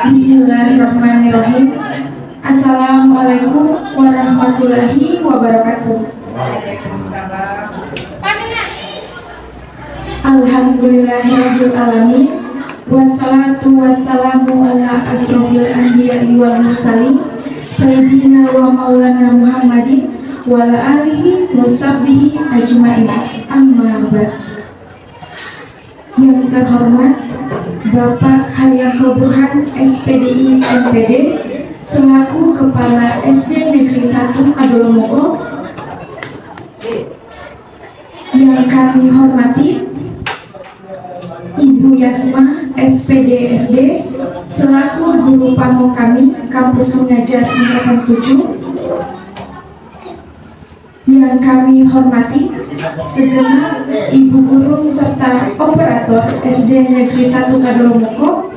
Bismillahirrahmanirrahim. Assalamualaikum warahmatullahi wabarakatuh. Alhamdulillahirabbil alamin. Wassalatu wassalamu ala asrofil anbiya'i wal mursalin sayyidina wa maulana Muhammadin wa ala alihi wa sahbihi ajma'in. Amma ba'd. Yang terhormat Bapak Hayatul Burhan SPDI MPD selaku Kepala SD Negeri 1 Kadolomogo, yang kami hormati Ibu Yasma SPD SD selaku Guru Pamong kami Kampus Mengajar Angkatan 7, yang kami hormati segenap ibu guru serta operator SD Negeri 1 Kadolomogo,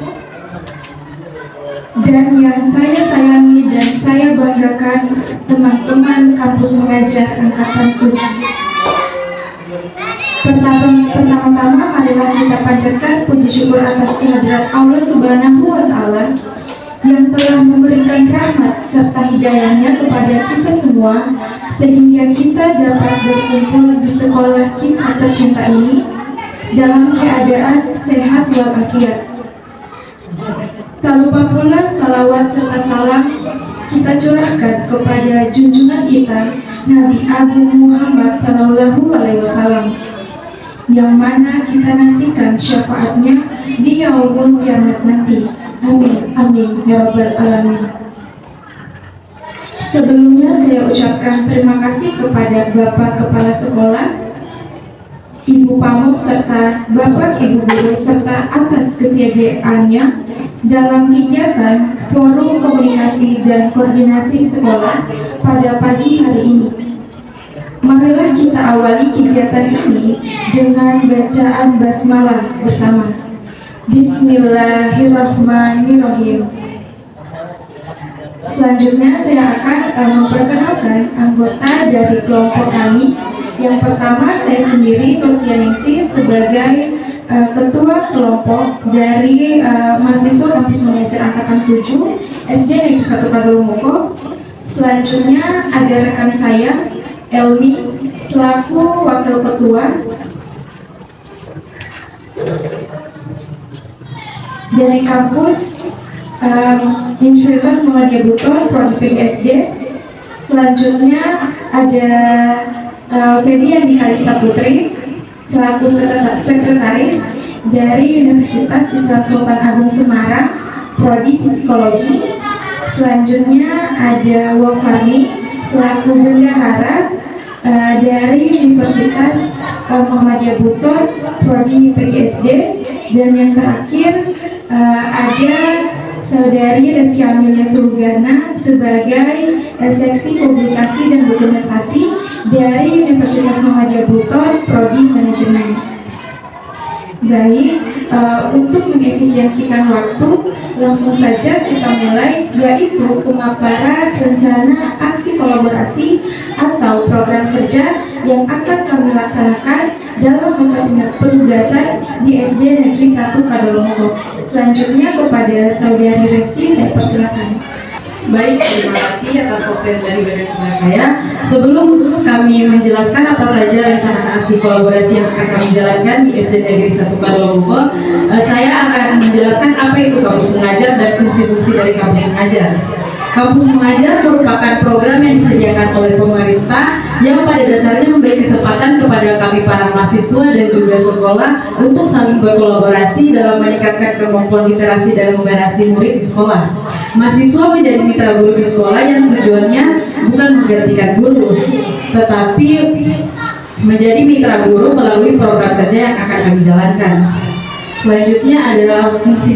dan yang saya sayangi dan saya banggakan teman-teman Kampus Mengajar Angkatan 7. Pertama-tama marilah kita panjatkan puji syukur atas kehadirat Allah Subhanahu wa Ta'ala yang telah memberikan rahmat serta hidayahnya kepada kita semua sehingga kita dapat berkumpul di sekolah kita tercinta ini dalam keadaan sehat walafiat. Tak lupa pula salawat serta salam kita curahkan kepada junjungan kita Nabi Agung Muhammad Sallallahu Alaihi Wasallam, yang mana kita nantikan syafaatnya di yaumul kiamat nanti. Amin, amin, ya rabbal alamin. Sebelumnya saya ucapkan terima kasih kepada Bapak Kepala Sekolah, Ibu Pamong, serta Bapak Ibu Guru serta atas kesiapaannya dalam kegiatan Forum Komunikasi dan Koordinasi Sekolah pada pagi hari ini. Marilah kita awali kegiatan ini dengan bacaan basmalah bersama. Bismillahirrahmanirrahim. Selanjutnya saya akan memperkenalkan anggota dari kelompok kami. Yang pertama, saya sendiri Nurtianingsih sebagai ketua kelompok dari mahasiswa Kampus Mengajar Angkatan 7 SD Negeri 1 Kadolomogo. Selanjutnya ada rekan saya Elmi selaku wakil ketua. Dari kampus Universitas Muhammadiyah Buton Prodi SD. Selanjutnya ada Febiani Kalista Putri selaku sekretaris dari Universitas Islam Sultan Agung Semarang Prodi Psikologi. Selanjutnya ada Wafani selaku bendahara dari Universitas Muhammadiyah Buton Prodi PGSD. Dan yang terakhir ada Saudari Reski Amelia Surugana sebagai seksi publikasi dan dokumentasi dari Universitas Muhammadiyah Buton Prodi Manajemen. Baik, untuk mengefisiensikan waktu, langsung saja kita mulai, yaitu pemaparan rencana aksi kolaborasi atau program kerja yang akan kami laksanakan dalam masa penugasan di SD Negeri 1 Kadolomogo. Selanjutnya kepada Saudari Resti saya persilakan. Baik, terima kasih atas waktu dari benar saya. Sebelum kami menjelaskan apa saja rencana aksi kolaborasi yang akan kami jalankan di SD Negeri 1 Kadolomogo, saya akan menjelaskan apa itu Kampus Mengajar dan fungsi-fungsi dari Kampus Mengajar. Kampus Mengajar merupakan program yang disediakan oleh pemerintah yang pada dasarnya memberi kesempatan kepada kami para mahasiswa dan juga sekolah untuk saling berkolaborasi dalam meningkatkan kemampuan literasi dan numerasi murid di sekolah. Mahasiswa menjadi mitra guru di sekolah yang tujuannya bukan menggantikan guru, tetapi menjadi mitra guru melalui program kerja yang akan kami jalankan. Selanjutnya adalah fungsi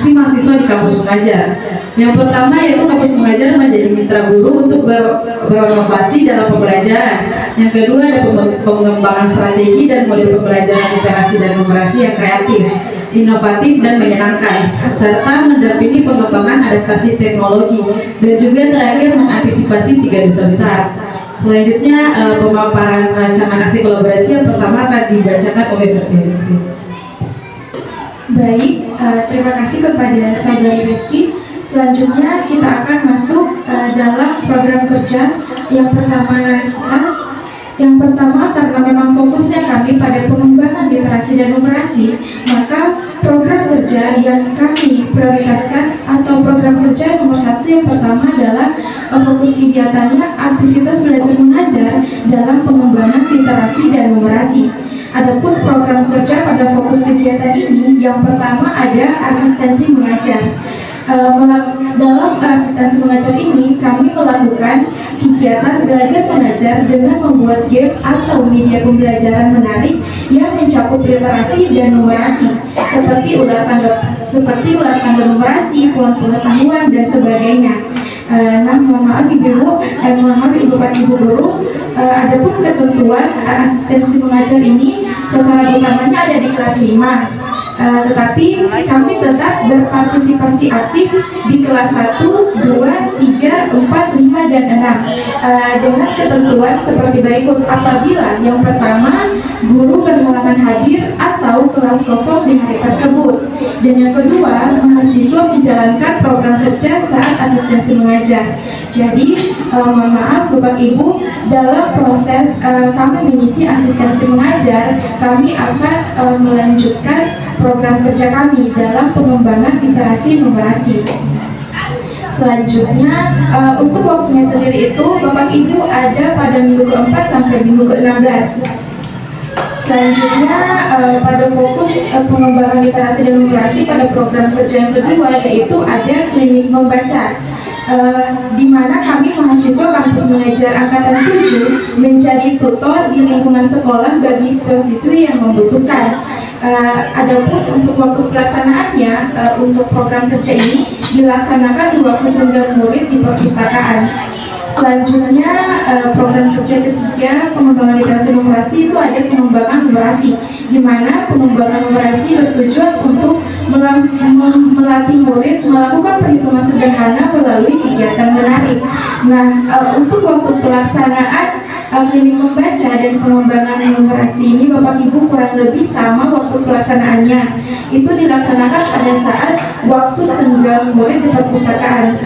mahasiswa di Kampus Mengajar. Yang pertama yaitu Kampus Mengajar menjadi mitra guru untuk berinovasi dalam pembelajaran. Yang kedua ada pengembangan strategi dan model pembelajaran literasi dan numerasi yang kreatif, inovatif dan menyenangkan, serta mendampingi pengembangan adaptasi teknologi, dan juga terakhir mengantisipasi 3 dosa besar. Selanjutnya pemaparan rancangan aksi kolaborasi yang pertama akan dibacakan oleh Nurtianingsih. Baik, terima kasih kepada Saudari Rizky. Selanjutnya kita akan masuk dalam program kerja yang pertama karena memang fokusnya kami pada pengembangan literasi dan numerasi, maka program kerja yang kami prioritaskan atau program kerja nomor 1 yang pertama adalah fokus kegiatannya aktivitas belajar mengajar dalam pengembangan literasi dan numerasi. Adapun program kerja pada fokus kegiatan ini yang pertama ada asistensi mengajar. Dalam asistensi mengajar ini kami melakukan kegiatan belajar mengajar dengan membuat game atau media pembelajaran menarik yang mencakup literasi dan numerasi seperti ular tangga numerasi, pulang pengetahuan dan sebagainya. Mohon maaf Ibu Pak Ibu Guru, adapun ketentuan asistensi mengajar ini sasaran utamanya ada di kelas 5. Tetapi kami tetap berpartisipasi aktif di kelas 1, 2, 3, 4, 5, dan 6 dengan ketentuan seperti berikut. Apabila yang pertama guru berhalangan hadir atau kelas kosong di hari tersebut, dan yang kedua mahasiswa menjalankan program kerja saat asistensi mengajar. Jadi mohon maaf Bapak Ibu, dalam proses kami mengisi asistensi mengajar, kami akan melanjutkan program kerja kami dalam pengembangan literasi numerasi. Selanjutnya untuk waktunya sendiri itu Bapak Ibu ada pada minggu ke-4 sampai minggu ke-16. Selanjutnya pada fokus pengembangan literasi dan numerasi pada program kerja yang kedua yaitu ada klinik membaca. Di mana kami mahasiswa kampus mengajar angkatan 7 menjadi tutor di lingkungan sekolah bagi siswa-siswi yang membutuhkan. Adapun untuk waktu pelaksanaannya untuk program kerja ini dilaksanakan di waktu senggang murid di perpustakaan. Selanjutnya program kerja ketiga pengembangan literasi numerasi itu ada pengembangan numerasi, di mana pengembangan numerasi bertujuan untuk melatih murid melakukan perhitungan sederhana melalui kegiatan menarik. Nah, untuk waktu pelaksanaan klinik membaca dan pengembangan numerasi ini Bapak Ibu kurang lebih sama waktu pelaksanaannya. Itu dilaksanakan pada saat waktu senggang murid di perpustakaan.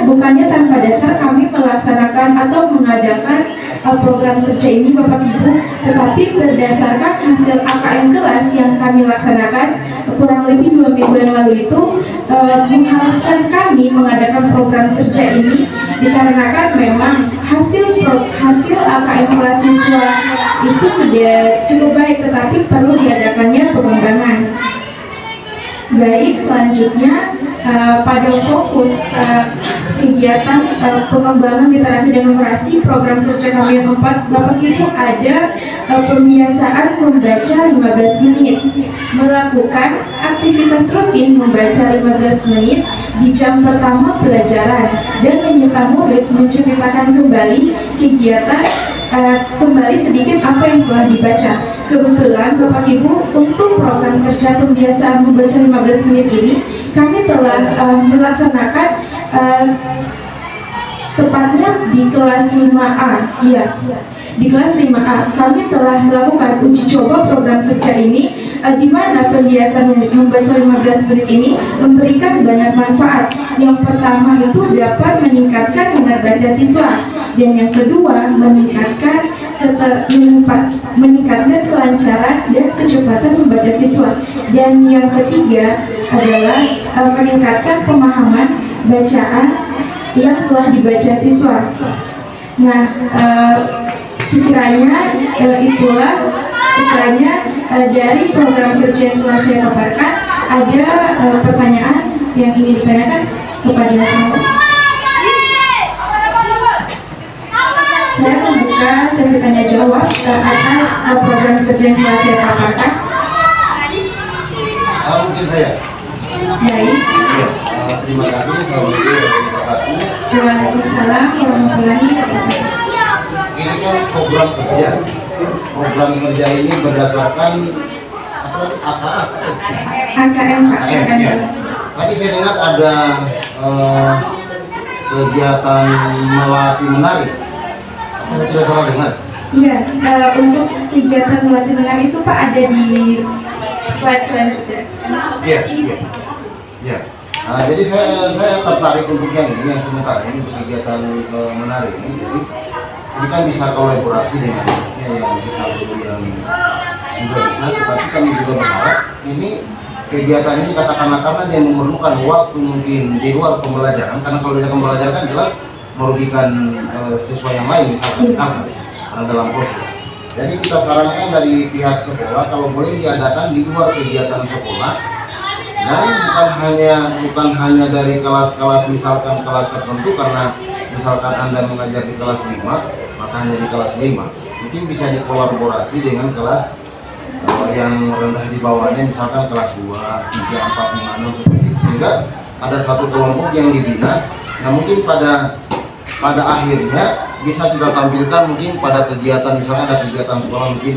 Bukannya tanpa dasar kami melaksanakan atau mengadakan program kerja ini Bapak Ibu, tetapi berdasarkan hasil AKM kelas yang kami laksanakan kurang lebih 2 minggu yang lalu itu mengharuskan kami mengadakan program kerja ini dikarenakan memang hasil AKM kelas siswa itu sudah cukup baik, tetapi perlu diadakannya pengembangan. Baik, selanjutnya pada fokus kegiatan pengembangan literasi dan numerasi program kerja kami yang keempat Bapak Ibu ada pembiasaan membaca 15 menit, melakukan aktivitas rutin membaca 15 menit di jam pertama pelajaran dan meminta murid menceritakan kembali kegiatan kembali sedikit apa yang telah dibaca. Kebetulan Bapak Ibu untuk program kerja pembiasaan membaca 15 menit ini kami telah melaksanakan tepatnya di kelas 5A. Iya, di kelas 5A kami telah melakukan uji coba program kerja ini di mana pembiasaan membaca 15 menit ini memberikan banyak manfaat. Yang pertama itu dapat meningkatkan minat baca siswa, dan yang kedua meningkatkan kelancaran dan kecepatan membaca siswa, dan yang ketiga adalah meningkatkan pemahaman bacaan yang telah dibaca siswa. Nah, sekiranya dari program kerja yang telah saya paparkan ada pertanyaan yang ingin ditanyakan kepada saya. Saya membuka sesi tanya jawab atas program kerja yang telah saya paparkan. Mungkin saya. Baik. Terima kasih. Assalamualaikum warahmatullahi wabarakatuh. Waalaikumsalam warahmatullahi wabarakatuh. Ini kan program kerja. Program kerja ini berdasarkan AKM. Ya. Tadi saya dengar ada kegiatan melatih menari. Apa saya tidak salah dengar? Iya, untuk kegiatan melatih menari itu Pak ada di slide selanjutnya. Iya, iya. Ya. Nah, jadi saya tertarik untuk yang ini, yang sementara ini untuk kegiatan menari ini. Jadi ini kan bisa kolaborasi dengan yang bisa dulu yang juga bisa, tetapi kami juga berharap ini kegiatan ini katakanlah karena dia memerlukan waktu mungkin di luar pembelajaran, karena kalau dia pembelajaran kan jelas merugikan siswa yang lain misalkan dalam proses. Jadi kita sarankan dari pihak sekolah kalau boleh diadakan di luar kegiatan sekolah, dan bukan hanya dari kelas-kelas misalkan kelas tertentu, karena misalkan Anda mengajar di kelas 5 maka hanya di kelas 5, mungkin bisa dikolaborasi dengan kelas yang rendah di bawahnya, misalkan kelas 2, 3, 4, 5, 6 seperti itu, sehingga ada satu kelompok yang dibina. Nah mungkin pada akhirnya bisa kita tampilkan mungkin pada kegiatan, misalnya ada kegiatan sekolah mungkin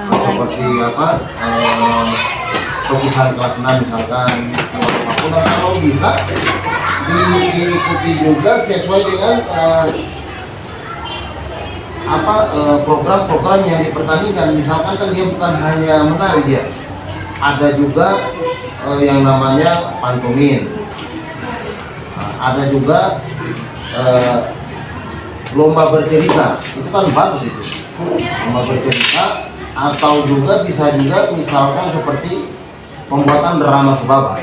seperti lukisan kelas 6 misalkan, kalau bisa diikuti juga sesuai dengan program-program yang dipertandingkan. Misalkan kan dia bukan hanya menari, dia ada juga yang namanya pantomim, ada juga lomba bercerita, itu kan bagus itu, lomba bercerita, atau juga bisa juga misalkan seperti pembuatan drama sebaba.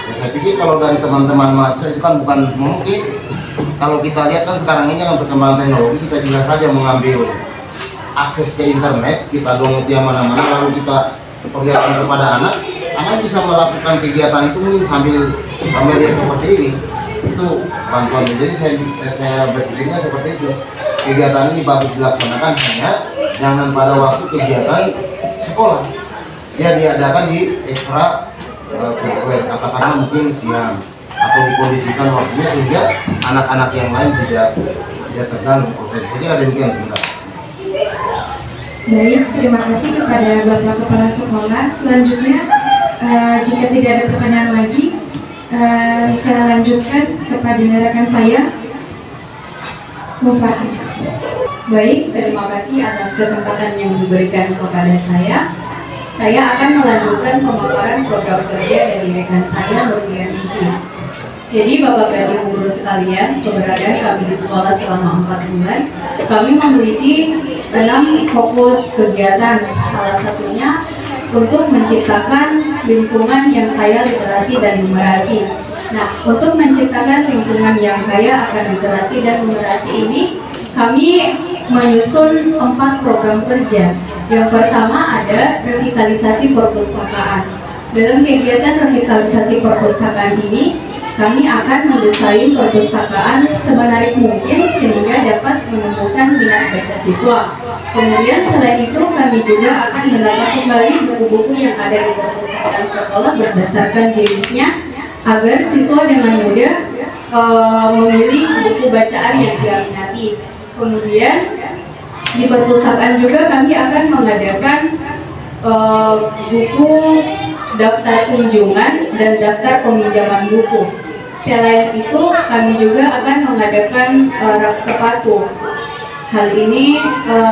Ya, saya pikir kalau dari teman-teman mahasiswa itu kan bukan mungkin. Kalau kita lihat kan sekarang ini kan perkembangan teknologi, kita bisa saja mengambil akses ke internet, kita download yang mana-mana, lalu kita perlihatkan kepada anak bisa melakukan kegiatan itu mungkin sambil lihat seperti ini. Itu bantuan. Jadi saya berpikirnya seperti itu. Kegiatan ini bagus dilaksanakan, hanya jangan pada waktu kegiatan sekolah. Dia diadakan di ekstra kurikuler, katakanlah mungkin siang, atau dikondisikan waktunya sehingga anak-anak yang lain tidak terganggu. Jadi ada juga yang benar. Baik, terima kasih kepada Bapak Kepala Sekolah. Selanjutnya, jika tidak ada pertanyaan lagi, saya lanjutkan kepada rekan saya, Mufardi. Baik, terima kasih atas kesempatan yang diberikan kepada saya. Saya akan melanjutkan pemaparan program kerja dari rekan saya, Nurlianisi. Jadi Bapak dan Ibu guru sekalian, keberadaan kami di sekolah selama 4 bulan, kami memiliki 6 fokus kegiatan. Salah satunya untuk menciptakan lingkungan yang kaya literasi dan numerasi. Nah, untuk menciptakan lingkungan yang kaya akan literasi dan numerasi ini, kami menyusun 4 program kerja. Yang pertama ada revitalisasi perpustakaan. Dalam kegiatan revitalisasi perpustakaan ini, kami akan mendesain perpustakaan semenarik mungkin sehingga dapat menemukan minat baca siswa. Kemudian selain itu kami juga akan menata kembali buku-buku yang ada di perpustakaan sekolah berdasarkan jenisnya agar siswa dengan mudah memilih buku bacaan yang dia minati. Kemudian di perpustakaan juga kami akan mengadakan buku daftar kunjungan dan daftar peminjaman buku. Selain itu, kami juga akan mengadakan rak sepatu. Hal ini,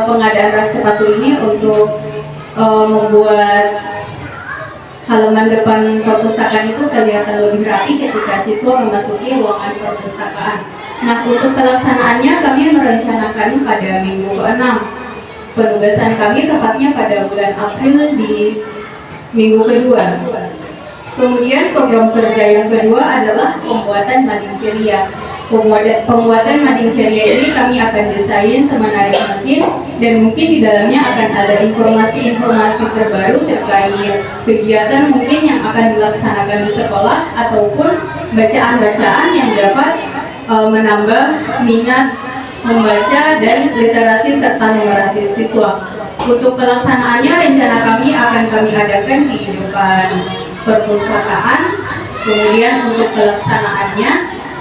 pengadaan rak sepatu ini untuk membuat halaman depan perpustakaan itu kelihatan lebih rapi ketika siswa memasuki ruangan perpustakaan. Nah, untuk pelaksanaannya kami merencanakan pada minggu ke-6. Penugasan kami tepatnya pada bulan April di minggu kedua. Kemudian program kerja yang kedua adalah pembuatan mading ceria. Pembuatan mading ceria ini kami akan desain semenarik mungkin, dan mungkin di dalamnya akan ada informasi-informasi terbaru terkait kegiatan mungkin yang akan dilaksanakan di sekolah ataupun bacaan-bacaan yang dapat menambah minat membaca dan literasi serta numerasi siswa. Untuk pelaksanaannya, rencana kami akan kami adakan di depan perpustakaan. Kemudian untuk pelaksanaannya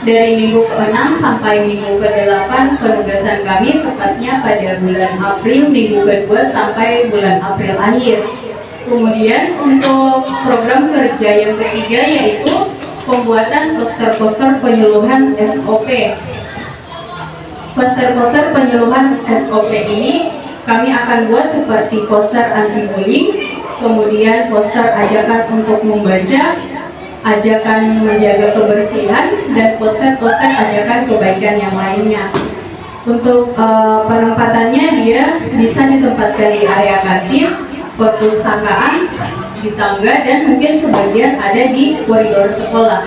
dari minggu ke-6 sampai minggu ke-8 penugasan kami tepatnya pada bulan April minggu ke-2 sampai bulan April akhir. Kemudian untuk program kerja yang ketiga yaitu pembuatan poster-poster penyuluhan SOP. Poster-poster penyuluhan SOP ini kami akan buat seperti poster anti-bullying, kemudian poster ajakan untuk membaca, ajakan menjaga kebersihan, dan poster-poster ajakan kebaikan yang lainnya. Untuk penempatannya dia bisa ditempatkan di area kantin, perpustakaan, di tangga, dan mungkin sebagian ada di koridor sekolah.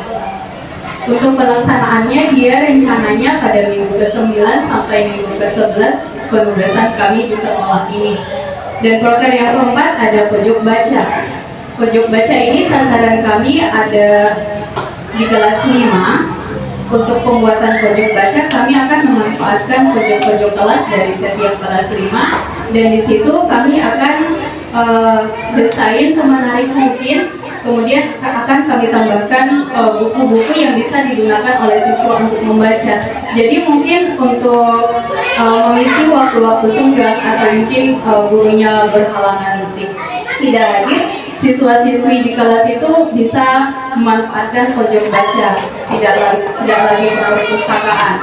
Untuk pelaksanaannya dia rencananya pada minggu ke-9 sampai minggu ke-11 penugasan kami di sekolah ini. Dan proker yang keempat ada pojok baca. Pojok baca ini sasaran kami ada di kelas 5. Untuk pembuatan pojok baca kami akan memanfaatkan pojok-pojok kelas dari setiap kelas 5, dan di situ kami akan desain semenarik mungkin. Kemudian akan kami tambahkan buku-buku yang bisa digunakan oleh siswa untuk membaca. Jadi mungkin untuk mengisi waktu-waktu senggang atau mungkin gurunya berhalangan tidak hadir, siswa-siswi di kelas itu bisa memanfaatkan pojok baca, tidak lagi ke perpustakaan.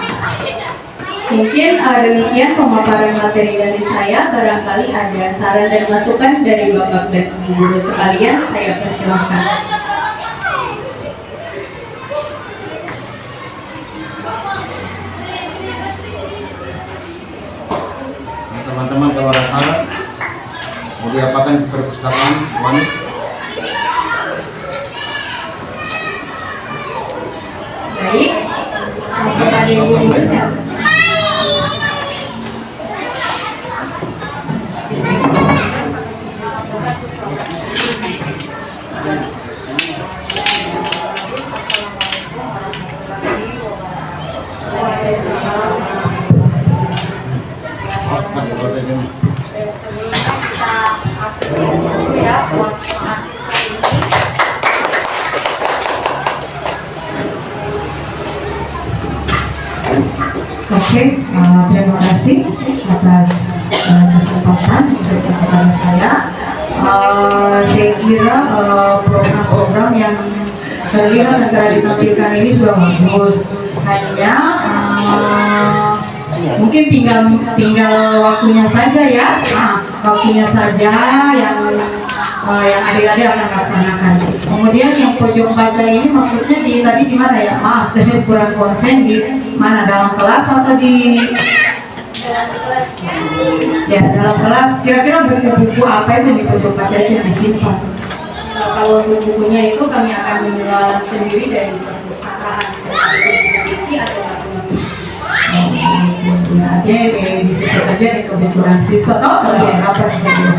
Mungkin demikian pemaparan materi dari saya. Barangkali ada saran dan masukan dari Bapak dan Ibu guru sekalian, saya persilahkan. Teman-teman, kalau ada saran mau diapakan di perpustakaan semuanya? Baik, kepada Ibu guru siapa? Oke, terima kasih atas kesempatan kepada saya. Saya kira program-program yang terlihat negara ditampilkan ini sudah bagus. Hanya mungkin tinggal waktunya saja ya. Waktunya saja yang adik-adik akan laksanakan. Kemudian yang pojok baca ini maksudnya tadi di mana ya? Maaf, saya kurang konsen di mana, dalam kelas atau di dalam kelas. Kira-kira buku-buku apa itu di pojok baca itu disimpan? Kalau untuk bukunya itu kami akan menjual sendiri dari perpustakaan, dari fiksi atau artinya disisir aja di kebutuhan siswa atau apa saja.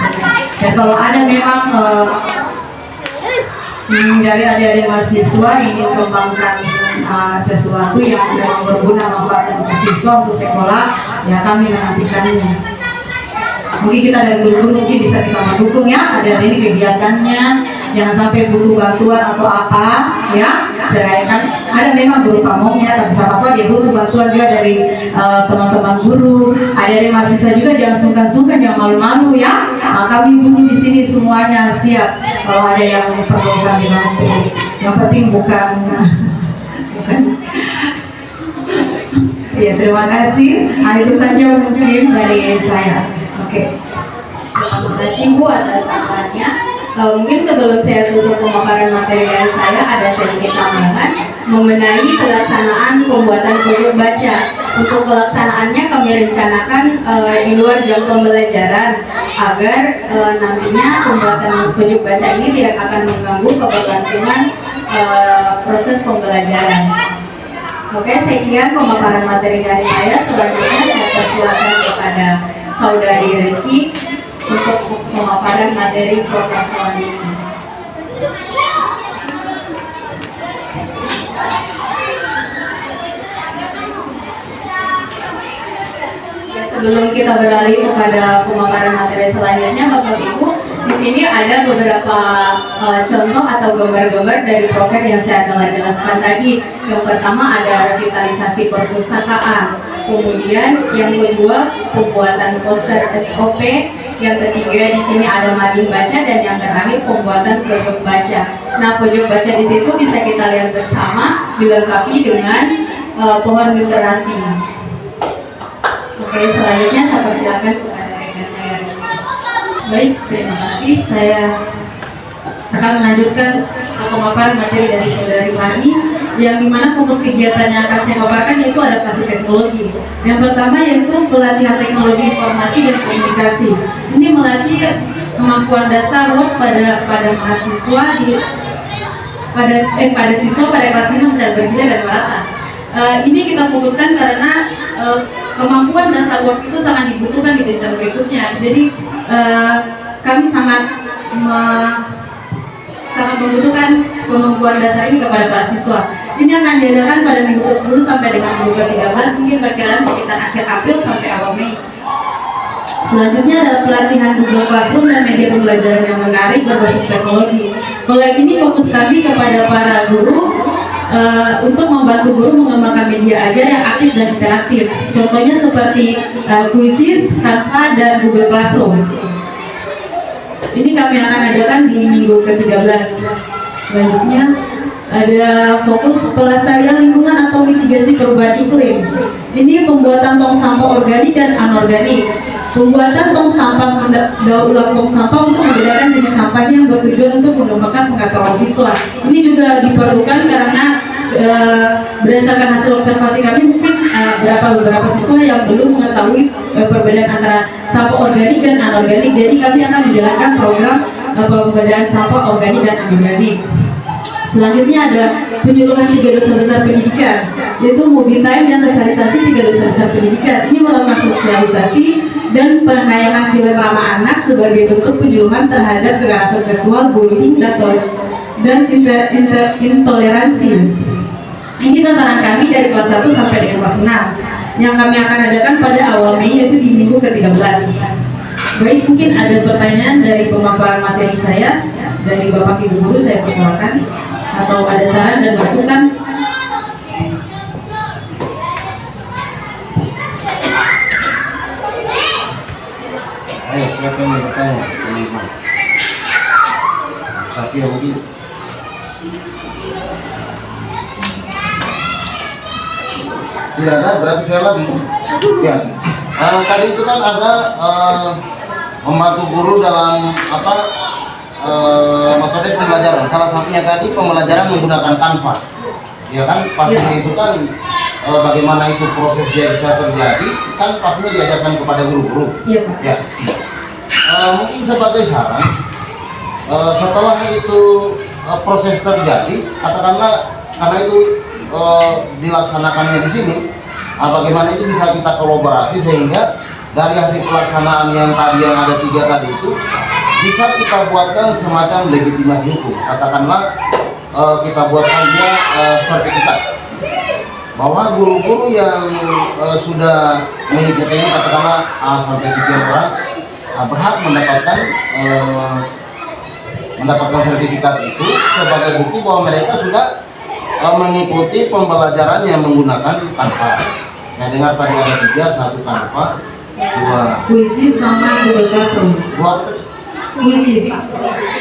Dan kalau ada memang dari adik-adik mahasiswa ingin kembangkan sesuatu yang memang berguna manfaat untuk siswa, untuk sekolah, ya kami menantikannya. Mungkin kita dari guru mungkin bisa kita mendukung ya, ada ini kegiatannya, jangan sampai butuh bantuan atau apa ya, serahkan. Ada memang guru pamongnya, tapi siapa tahu dia butuh bantuan juga dari teman-teman guru. Ada dari mahasiswa juga, jangan sungkan-sungkan, jangan malu-malu ya. Kami guru di sini semuanya siap kalau ada yang perlu kami bantu. Yang penting bukan. Ya, terima kasih. Itu saja mungkin dari saya. Oke. Terima kasih Bu atas sarannya. Mungkin sebelum saya tutup pemaparan materi dari saya, ada sedikit tambahan mengenai pelaksanaan pembuatan pojok baca. Untuk pelaksanaannya kami rencanakan di luar jam pembelajaran agar nantinya pembuatan pojok baca ini tidak akan mengganggu keberlangsungan proses pembelajaran. Oke, sekian pemaparan materi dari saya. Selanjutnya saya persilakan kepada Saudari Rizky untuk pemaparan materi program selanjutnya. Sebelum kita beralih kepada pemaparan materi selanjutnya, Bapak Ibu, di sini ada beberapa contoh atau gambar-gambar dari proker yang saya telah jelaskan tadi. Yang pertama ada revitalisasi perpustakaan, kemudian yang kedua pembuatan poster SOP, yang ketiga di sini ada mading baca, dan yang terakhir pembuatan pojok baca. Nah, pojok baca di situ bisa kita lihat bersama, dilengkapi dengan pohon literasi. Oke, selanjutnya saya persilakan kepada rekan saya. Baik, terima kasih. Saya akan melanjutkan pemaparan materi dari Saudari Fani, yang dimana fokus kegiatan yang akan saya paparkan yaitu adaptasi teknologi. Yang pertama yaitu pelatihan teknologi informasi dan komunikasi. Ini melatih kemampuan dasar WOT pada mahasiswa pada siswa pada kelas 5 dan berguna dan merata. Ini kita fokuskan karena kemampuan dasar WOT itu sangat dibutuhkan di jenjang berikutnya. Jadi kami sangat membutuhkan kemampuan dasar ini kepada para siswa. Ini akan diadakan pada minggu ke-10 sampai dengan minggu ke-13, mungkin perkiraan sekitar akhir April sampai awal Mei. Selanjutnya adalah pelatihan Google Classroom dan media pembelajaran yang menarik berbasis teknologi. Kalau ini fokus kami kepada para guru untuk membantu guru mengembangkan media ajar yang aktif dan interaktif. Contohnya seperti Quizzes, Canva, dan Google Classroom. Ini kami akan adakan di minggu ke-13. Selanjutnya ada fokus pelestarian lingkungan atau mitigasi perubahan iklim. Ini pembuatan tong sampah organik dan anorganik. Pembuatan tong sampah daur ulang tong sampah untuk membedakan jenis sampahnya yang bertujuan untuk mengembangkan pengetahuan siswa. Ini juga diperlukan karena berdasarkan hasil observasi kami mungkin beberapa siswa yang belum mengetahui perbedaan antara sampah organik dan anorganik. Jadi kami akan menjalankan program pembedaan sampah organik dan anorganik. Selanjutnya ada penyuluhan 3 dosa besar pendidikan, yaitu movie time dan sosialisasi 3 dosa besar pendidikan. Ini melakukan sosialisasi dan penayangan film ramah anak sebagai bentuk penyuluhan terhadap kekerasan seksual, bullying, dan intoleransi. Ini sasaran kami dari kelas 1 sampai dengan kelas 6 yang kami akan adakan pada awal Mei, yaitu di minggu ke-13. Baik, mungkin ada pertanyaan dari pemaparan materi saya dari Bapak Ibu Guru, saya persilakan, atau ada saran dan masukan. Ayo, siapa yang mau bertanya? Teman-teman. Satya mungkin. Tidak ada, berarti saya lagi. Ya. Tadi itu kan ada membantu guru dalam metode pembelajaran. Salah satunya tadi pembelajaran menggunakan Canva. Ya kan, pastinya itu kan bagaimana itu proses dia bisa terjadi, kan pastinya diajarkan kepada guru-guru. Iya, Pak. Ya. Mungkin sebagai saran, setelah itu proses terjadi, katakanlah karena itu dilaksanakannya di sini, bagaimana itu bisa kita kolaborasi sehingga dari hasil pelaksanaan yang ada 3 tadi itu bisa kita buatkan semacam legitimasi hukum. Katakanlah kita buatkan dia sertifikat bahwa guru-guru yang sudah mengikutinya, katakanlah sampai sekian orang, berhak mendapatkan sertifikat itu sebagai bukti bahwa mereka sudah mengikuti pembelajaran yang menggunakan Canva. Saya dengar tadi ada 3, 1 Canva, 2 Quizzes sama Google Classroom. 2 Quizzes.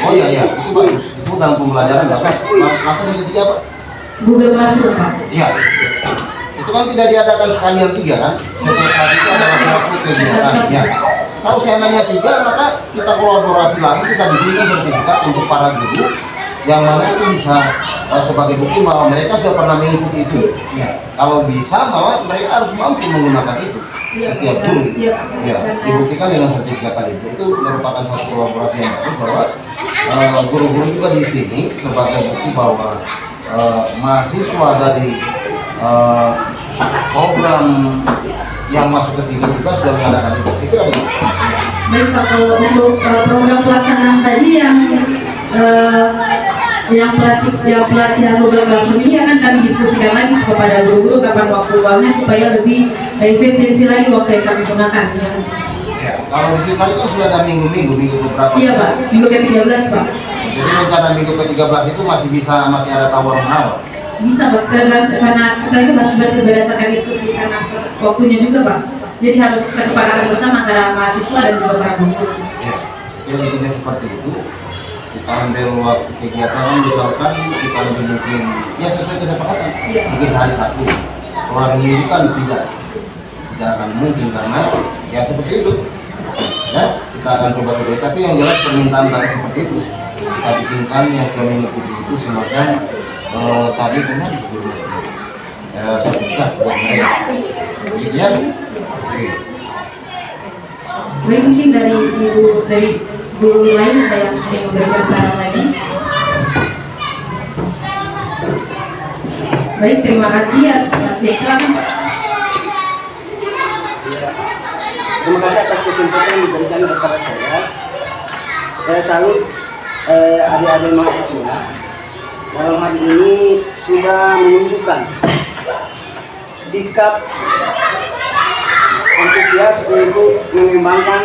Oh iya, itu bagus. Itu dalam pembelajaran dasar. Masa yang ketiga apa? Google Classroom, Pak. Iya. Itu kan tidak diadakan sekalian 3 kan? Setiap hari itu adalah suatu kegiatan. Ya. Kalau saya nanya 3, maka kita kolaborasi lagi, kita bikin sertifikat untuk para guru yang mana itu bisa sebagai bukti bahwa mereka sudah pernah mengikuti itu. Ya. Kalau bisa, malah mereka harus mampu menggunakan itu setiap guru. Ya, dibuktikan dengan sertifikat tadi. Itu merupakan satu kolaborasi yang bagus bahwa guru-guru juga di sini sebagai bukti bahwa mahasiswa dari program yang masuk ke sini juga sudah mengadakan itu. Itu apa? Baik, Pak, kalau untuk program pelaksanaan tadi yang pelatihan Google Classroom ini akan kami diskusikan lagi kepada guru-guru kapan waktu luangnya supaya lebih efisiensi lagi waktu yang kami gunakan. Ya, kalau di sini kan sudah ada minggu beberapa. Iya, Pak, minggu ke-13, Pak. Jadi rencana minggu ke-13 itu masih ada tawar-menawar. Bisa, Pak, karena kita itu masih berdasarkan diskusi karena waktunya juga, Pak. Jadi harus kesepakatan bersama antara mahasiswa dan juga para guru. Ya, jadi intinya seperti itu. Kita ambil waktu kegiatan, misalkan kita ambil mungkin ya sesuai kesepakatan, mungkin hari Sabtu. Kalau hari Minggu kan tidak akan mungkin karena ya seperti itu. Ya, kita akan coba coba. Tapi yang jelas permintaan tadi seperti itu. Kita bikinkan yang kami mengikuti itu semacam tadi kemudian sertifikat buat mereka. Kemudian, oke. Baik, mungkin dari guru lain ada yang ingin memberikan saran lagi. Baik, terima kasih ya. Silakan. Terima kasih atas kesempatan yang diberikan kepada saya. Saya salut adik-adik mahasiswa dalam hal ini sudah menunjukkan sikap antusias untuk mengembangkan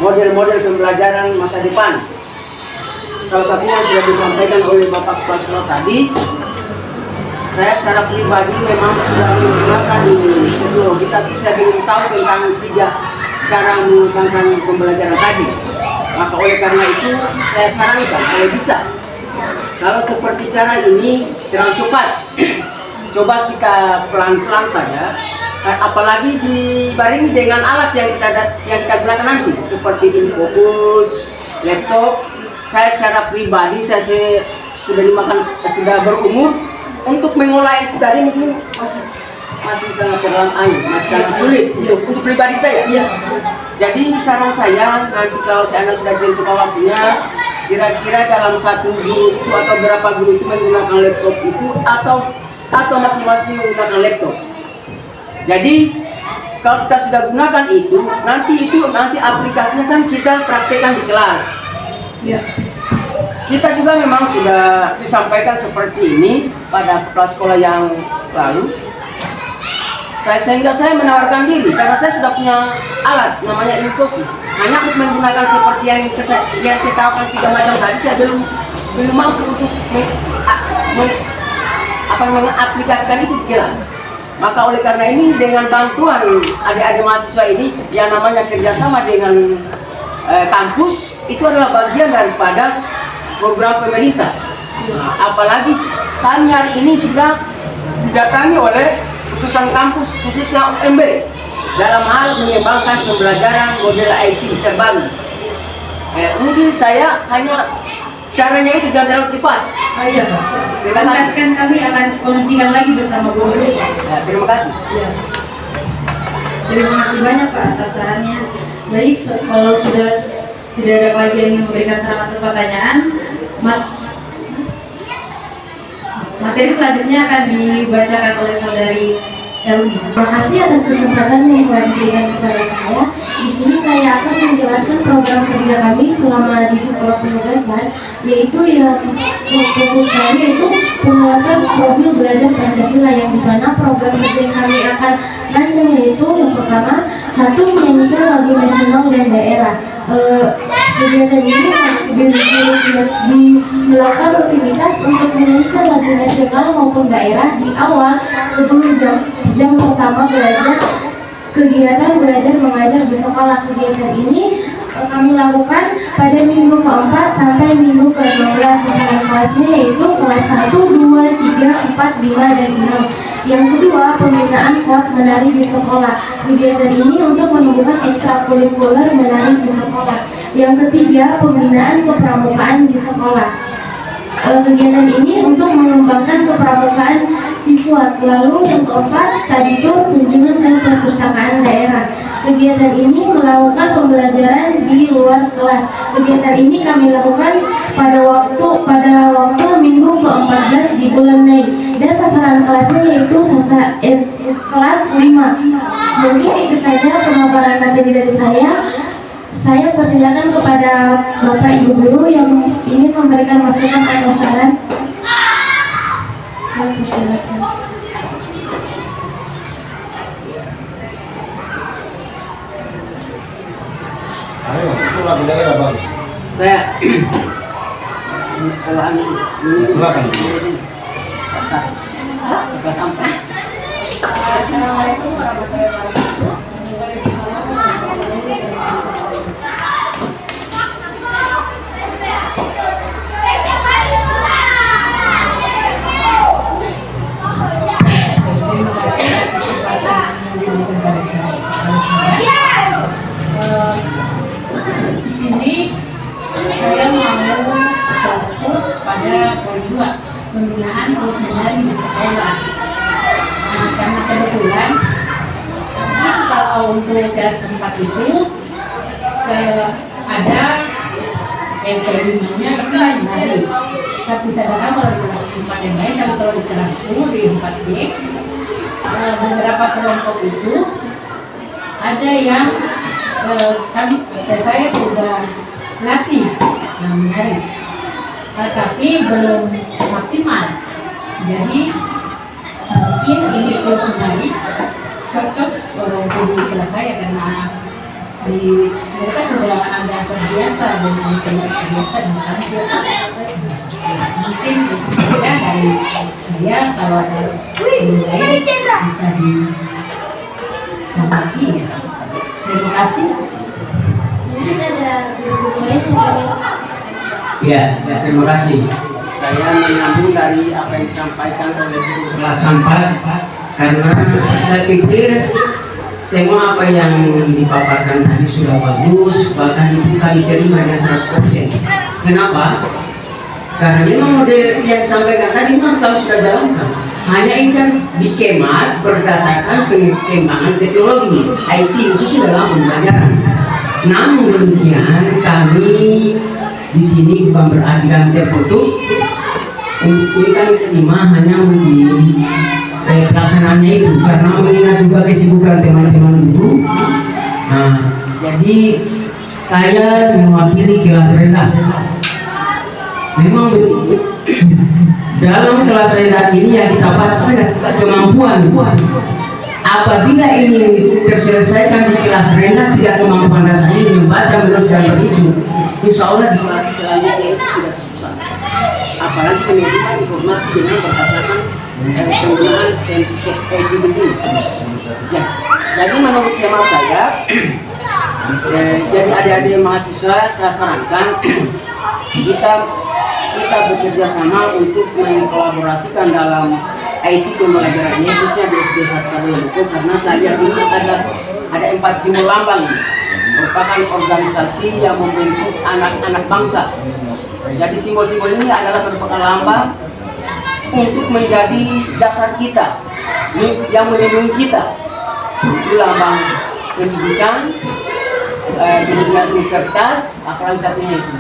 model-model pembelajaran masa depan. Salah satunya yang sudah disampaikan oleh Bapak Kepala Sekolah tadi. Saya secara pribadi memang sudah menggunakan teknologi, tapi saya belum tahu tentang 3 cara mengembangkan pembelajaran tadi. Maka oleh karena itu saya sarankan kalau bisa, kalau seperti cara ini terlalu cepat, coba kita pelan-pelan saja. Apalagi dibarengi dengan alat yang kita gunakan nanti, seperti infocus, laptop. Saya secara pribadi saya sudah berumur. Untuk mengolah itu tadi mungkin masih sangat masih sangat sulit untuk pribadi saya. Jadi saran saya nanti kalau saya sudah tentukan waktunya, kira-kira dalam 1 guru itu atau berapa guru itu menggunakan laptop itu atau masing-masing menggunakan laptop. Jadi kalau kita sudah gunakan itu nanti aplikasinya kan kita praktekkan di kelas. Kita juga memang sudah disampaikan seperti ini pada kepala sekolah yang lalu. Sehingga saya menawarkan diri karena saya sudah punya alat namanya infocus. Hanya untuk menggunakan seperti yang kita tahu 3 macam tadi, saya belum mampu untuk mengaplikasikan itu di kelas. Maka oleh karena ini dengan bantuan adik-adik mahasiswa ini yang namanya kerjasama dengan kampus, itu adalah bagian daripada program pemerintah. Nah, apalagi kami hari ini sudah didatangi oleh utusan kampus khususnya UMB dalam hal mengembangkan pembelajaran model IT terbaru. Mungkin saya hanya caranya itu jangan terlalu cepat. Iya, Pak. Terima kasih. Kan kami akan kondisikan lagi bersama guru. Terima kasih. Terima kasih banyak Pak atas sarannya. Baik, kalau sudah tidak ada lagi yang memberikan saran atau pertanyaan, materi selanjutnya akan dibacakan oleh saudari Elmi. Terima kasih atas kesempatan yang telah diberikan kepada saya. Di sini saya akan menjelaskan program kerja kami selama di sekolah penugasan, yaitu yang fokus kami yaitu pembuatan profil belajar Pancasila, yang dimana program kerja yang kami akan rancang yaitu yang pertama, 1. Menyanyikan lagu nasional dan daerah. Kegiatan ini melakukan rutinitas untuk menyanyikan lagu nasional maupun daerah di awal sebelum jam pertama belajar. Kegiatan belajar mengajar di sekolah. Kegiatan ini kami lakukan pada minggu ke-4 sampai minggu ke-15. Sasaran kelasnya yaitu kelas 1, 2, 3, 4, 5, dan 6. Yang kedua, pembinaan kelas menari di sekolah. Kegiatan ini untuk menumbuhkan ekstrakurikuler menari di sekolah. Yang ketiga, pembinaan kepramukaan di sekolah. Kegiatan ini untuk mengembangkan kepramukaan siswa. Lalu yang keempat, tadi itu kunjungan ke perpustakaan daerah. Kegiatan ini melakukan pembelajaran di luar kelas. Kegiatan ini kami lakukan pada waktu minggu ke-14 di bulan Mei, dan sasaran kelasnya yaitu kelas 5. Mungkin itu saja pemaparan materi dari saya. Saya persilakan kepada Bapak Ibu Guru yang ingin memberikan masukan atau saran. Saya persilakan. Ayo, itu lagu daerah Bang. Saya kalau Silakan. sampai. Assalamualaikum warahmatullahi wabarakatuh. hari di sekolah. Nah, karena kebetulan kalau untuk kelas 4 itu ada yang cerimoninya itu lain hari. Tapi sedangkan kalau di kelas 4 yang lain, dan kalau di kelasku di 4C, beberapa kelompok itu ada yang saya sudah latih menari, tapi belum maksimal. Jadi mungkin ini ikut menari cocok di kelas saya karena mereka sudah ada terbiasa dengan terbiasa dengan mungkin ya dari saya kalau ada mulai bisa ditambah ya. Terima kasih. Mungkin ada guru-guru lain Ya, terima kasih. Saya menyambung dari apa yang disampaikan oleh guru kelas 4 karena saya pikir semua apa yang dipaparkan tadi sudah bagus, bahkan itu kami terima dengan 100%. Kenapa? Karena memang model yang disampaikan tadi memang kami sudah jalankan. Hanya ini kan dikemas berdasarkan pengembangan teknologi IT khusus dalam pembelajaran. Namun demikian kami di sini bukan berarti kami tertutup. Ini kami terima hanya mungkin pelaksanaannya itu karena mengingat juga kesibukan teman-teman itu. Nah, jadi saya mewakili kelas rendah. Memang dalam kelas rendah ini yang kita pakai kemampuan. Apabila ini terselesaikan di kelas rendah, tidak kemampuan dasar ini membaca, menulis dan berhitung, insya Allah di kelas selanjutnya itu tidak susah. Apalagi penerimaan informasi dengan berdasarkan penggunaan teknologi. Ya, jadi menurut hemat saya, jadi adik-adik mahasiswa saya sarankan kita bekerja sama untuk mengkolaborasikan dalam IT pembelajaran ini, khususnya di SD 1 Kabupaten, karena saya lihat ini ada 4 simbol lambang, merupakan organisasi yang membentuk anak-anak bangsa. Jadi simbol-simbol ini adalah merupakan lambang untuk menjadi dasar kita yang melindungi kita. Itu lambang pendidikan, pendidikan universitas, apalagi satunya itu.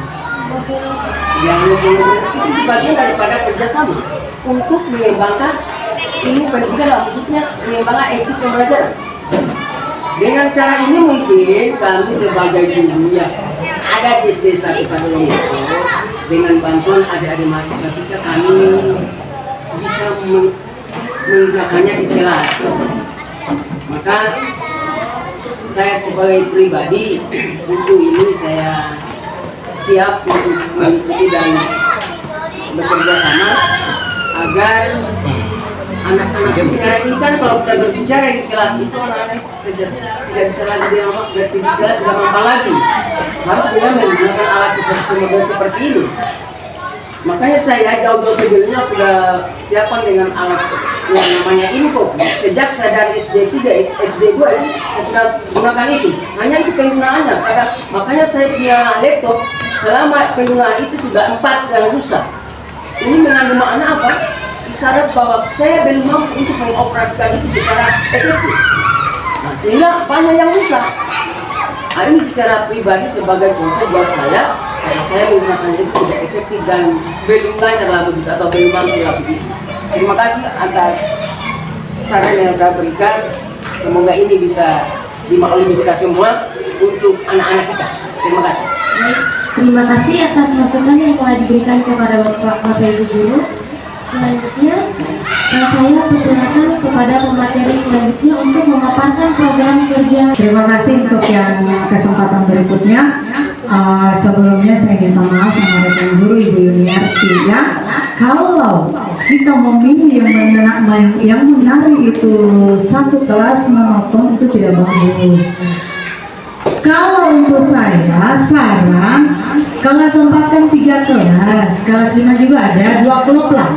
Yang itu bagian daripada kerjasama untuk mengembangkan ilmu pendidikan, khususnya mengembangkan etik pembelajaran. Dengan cara ini mungkin kami sebagai guru yang ada di SD 1 Kabupaten dengan bantuan adik-adik mahasiswa bisa kami bisa menggunakannya di kelas. Maka saya sebagai pribadi untuk ini saya siap untuk mengikuti dan bekerja sama agar anak-anak sekarang ini kan kalau kita berbicara di kelas itu anak-anak tidak bisa lagi tidak mampu lagi, harus dengan menggunakan alat seperti ini. Makanya saya jauh-jauh sebelumnya sudah siapkan dengan alat yang namanya info. Sejak saya dari SD 3, SD 2 saya sudah gunakan itu. Hanya itu penggunaannya. Makanya saya punya laptop selama penggunaan itu sudah 4 yang rusak. Ini mengandung makna apa? Isyarat bahwa saya belum mampu untuk mengoperasikan itu secara efisien. Nah, sehingga banyak yang rusak. Nah, ini secara pribadi sebagai contoh buat saya menggunakan itu tidak efektif dan belum lancar lah begitu atau belum mampu lah begitu. Terima kasih atas saran yang saya berikan. Semoga ini bisa dimaklumi kita semua untuk anak-anak kita. Terima kasih. Terima kasih atas masukan yang telah diberikan kepada Bapak Ibu Guru. Selanjutnya, saya persilakan kepada pemateri selanjutnya untuk memaparkan program kerja. Terima kasih untuk yang kesempatan berikutnya. Sebelumnya saya minta maaf sama rekan guru Ibu Yuniarti ya. Kalau kita memilih yang menari itu satu kelas monoton itu tidak bagus. Kalau untuk saya saran, kalau sempatkan 3 kelas, kelas 5 juga ada 2 klub lah.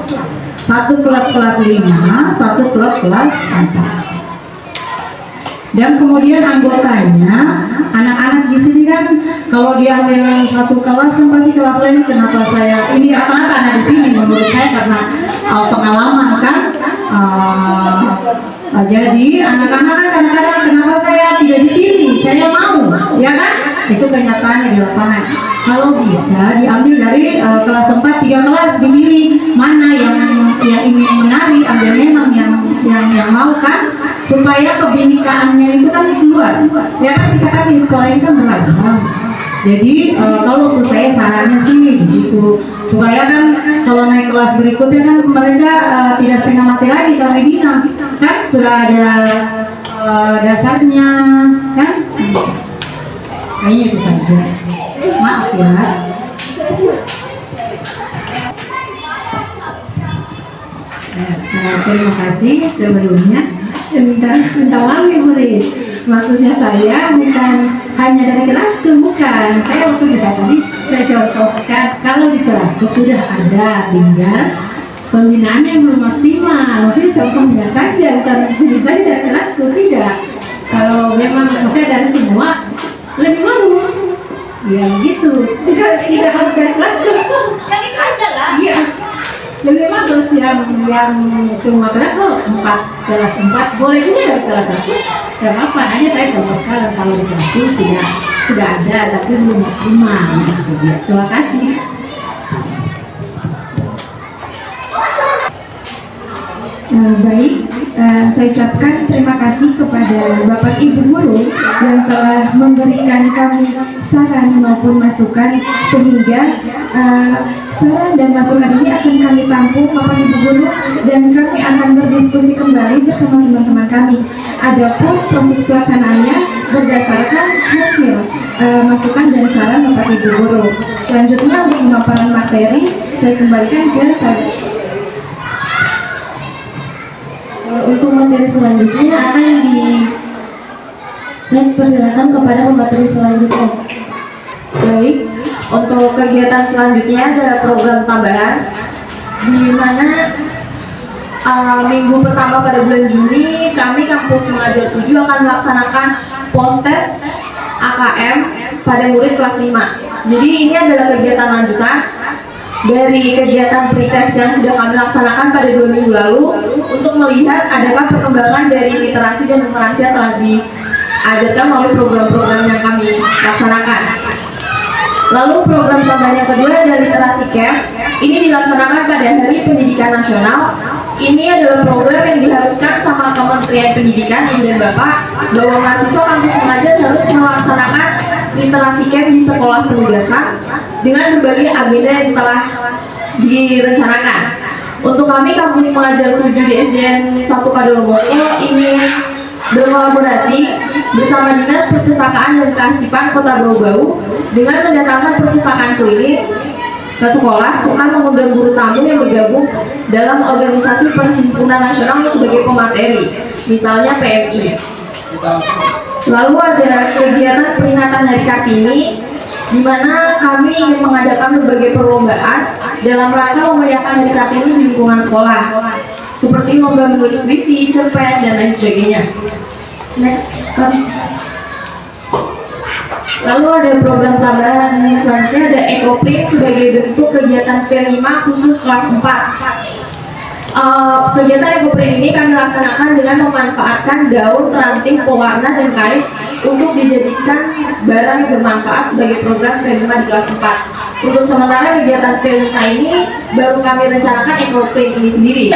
1 klub kelas 5, 1 klub kelas 4. Dan kemudian anggotanya, anak-anak di sini kan kalau dia ambil 1 kelas kan pasti kelas lain kenapa saya ini rata-rata anak di sini menurut saya karena pengalaman kan. Jadi anak-anak kan kadang-kadang kenapa saya tidak dipilih, saya mau, ya kan? Itu kenyataannya di lapangan. Kalau bisa diambil dari kelas 4, 3 kelas dimilih mana yang ingin menari, ambil memang yang mau kan, supaya kebinikaannya itu kan keluar. Ya kan kita kan di sekolah ini kan beragam. Jadi kalau menurut saya sarannya sih di situ, supaya kan kalau naik kelas berikutnya kan mereka tidak setengah mati lagi kalau dibina, kan sudah ada dasarnya kan. Kayaknya itu saja. Maaf ya. Terima kasih sebelumnya. Minta maaf Ibu Lis. Maksudnya saya bukan hanya dari kelas itu, bukan. Saya waktu bisa tadi saya contohkan kalau di kelas itu sudah ada, tinggal pembinaannya yang belum maksimal. Maksudnya contohnya saja, bukan bisa dari kelas itu, tidak. Kalau memang maksudnya dari semua lebih malu. Ya begitu. Tidak harus dari kelas itu. Yang itu aja lah. Iya. Lebih bagus yang semua kelas loh, 4 kelas 4 boleh juga dari kelas 1. Tidak apa, hanya saya contohkan kalau di kelas itu sudah ada tapi belum maksimal. Terima kasih. Baik, saya ucapkan terima kasih kepada Bapak Ibu Guru yang telah memberikan kami saran maupun masukan, sehingga saran dan masukan ini akan kami tampung Bapak Ibu Guru dan kami akan berdiskusi kembali bersama teman-teman kami. Adapun proses pelaksanaannya berdasarkan hasil masukan dan saran Bapak Ibu Guru. Selanjutnya untuk pemaparan materi saya kembalikan ke saya. Untuk materi selanjutnya akan saya persilakan kepada pemateri selanjutnya. Baik, untuk kegiatan selanjutnya ada program tambahan di mana minggu pertama pada bulan Juni kami Kampus Mengajar 7 akan melaksanakan post-test AKM pada murid kelas 5. Jadi ini adalah kegiatan lanjutan dari kegiatan pretest yang sudah kami laksanakan pada 2 minggu lalu untuk melihat adakah perkembangan dari literasi dan numerasi yang telah diajarkan melalui program-program yang kami laksanakan. Lalu program tambahan yang kedua adalah literasi camp. Ini dilaksanakan pada Hari Pendidikan Nasional. Ini adalah program yang diharuskan sama Kementerian Pendidikan, Ibu dan Bapak, bahwa mahasiswa kampus mengajar harus melaksanakan literasi camp di sekolah penugasan dengan berbagai agenda yang telah direncanakan. Untuk kami kampus mengajar 7 di SDN 1 Kadolomongo ini berkolaborasi bersama Dinas Perpustakaan dan Kearsipan Kota Bau-Bau dengan mendatangkan perpustakaan keliling ke sekolah serta mengundang guru tamu yang bergabung dalam organisasi perhimpunan nasional sebagai pemateri, misalnya PMI. Lalu ada kegiatan peringatan Hari Kartini, di mana kami ingin mengadakan berbagai perlombaan dalam rangka memeriahkan Hari Kartini di lingkungan sekolah, seperti lomba menulis puisi, cerpen, dan lain sebagainya. Next. Lalu ada program tambahan selanjutnya, ada EcoPrint sebagai bentuk kegiatan P5 khusus kelas 4. Kegiatan EcoPrint ini kami laksanakan dengan memanfaatkan daun, ranting, pewarna, dan kain untuk dijadikan barang yang bermanfaat sebagai program P5 di kelas 4. Untuk sementara kegiatan P5 ini baru kami rencanakan EcoPrint ini sendiri.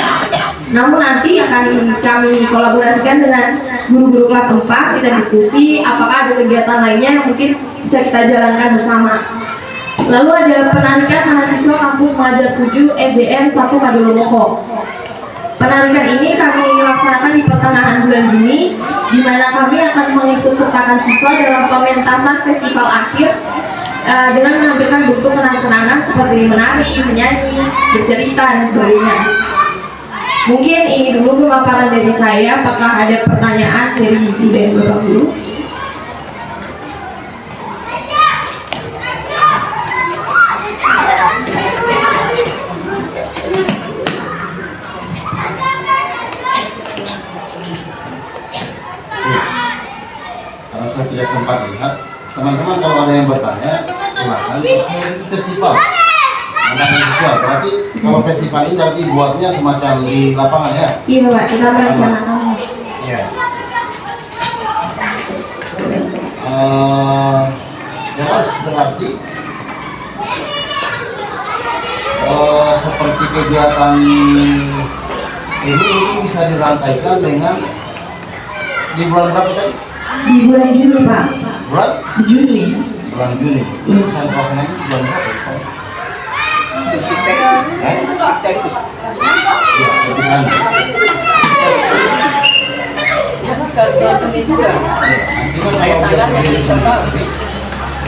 Namun nanti akan kami kolaborasikan dengan guru-guru kelas 4, kita diskusi apakah ada kegiatan lainnya yang mungkin bisa kita jalankan bersama. Lalu ada penarikan mahasiswa kampus mengajar 7 SDN 1 Kadolomongo. Penarikan ini kami laksanakan di pertengahan bulan Juni, di mana kami akan mengikut sertakan siswa dalam pementasan festival akhir dengan menampilkan bentuk kenang-kenangan seperti menari, menyanyi, bercerita, dan sebagainya. Mungkin ini dulu pemaparan dari saya. Apakah ada pertanyaan dari Ibu dan Bapak Guru? Karena saya tidak sempat lihat, teman-teman kalau ada yang bertanya, silakan. Festival Angkatan sosial. Berarti kalau festival ini berarti buatnya semacam di lapangan ya? Iya Pak, kita merencanakan. Iya. Terus berarti seperti kegiatan ini mungkin bisa dirangkaikan dengan di bulan berapa tadi? Di bulan Juni Pak. Bulan? Juni. Bulan Juni. Bisa pelaksananya bulan berapa? Subsistek. Subsistek itu. Ya, di sana. Ya sekitar bulan Juni juga. Nanti kan kalau dia berdiri sendiri,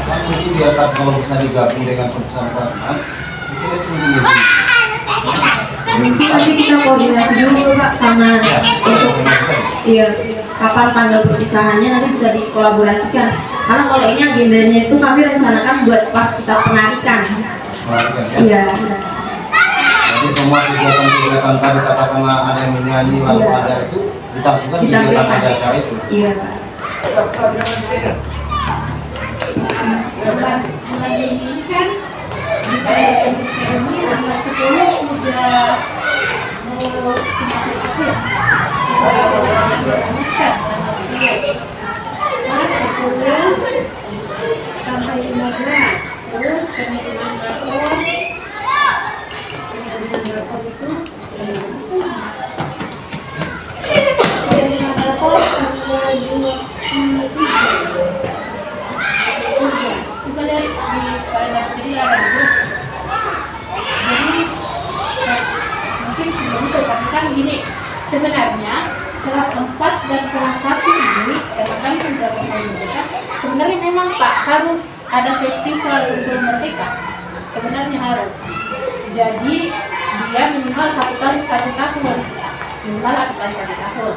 kan mungkin dia tak kalau bisa digabung dengan perusahaan pelaksanaan, bisa dia cuma di Mungkin nanti kita koordinasi dulu Pak, karena untuk iya kapan tanggal perpisahannya nanti bisa dikolaborasikan. Karena kalau ini agendanya itu kami rencanakan buat pas kita penarikan. melarikan ya. Iya. Jadi semua kegiatan-kegiatan tadi katakanlah ada yang menyanyi lalu Iya. ada itu ditampilkan di kegiatan Ditampilkan. acara itu. Iya Pak. Bulan ini kan di KRM ini tanggal 10 sudah mau akhir. Sampai 15 terus pengiriman rapor itu pengiriman rapor tanggal 23. Kita lihat di kalender jadi ada grup. Jadi mungkin sebelum itu kan gini, sebenarnya kelas 4 dan kelas 1 ini katakan sudah merdeka. Sebenarnya memang Pak harus ada festival untuk merdeka. Sebenarnya harus. Jadi dia minimal 1 kali 1 tahun. Minimal 1 kali 1 tahun.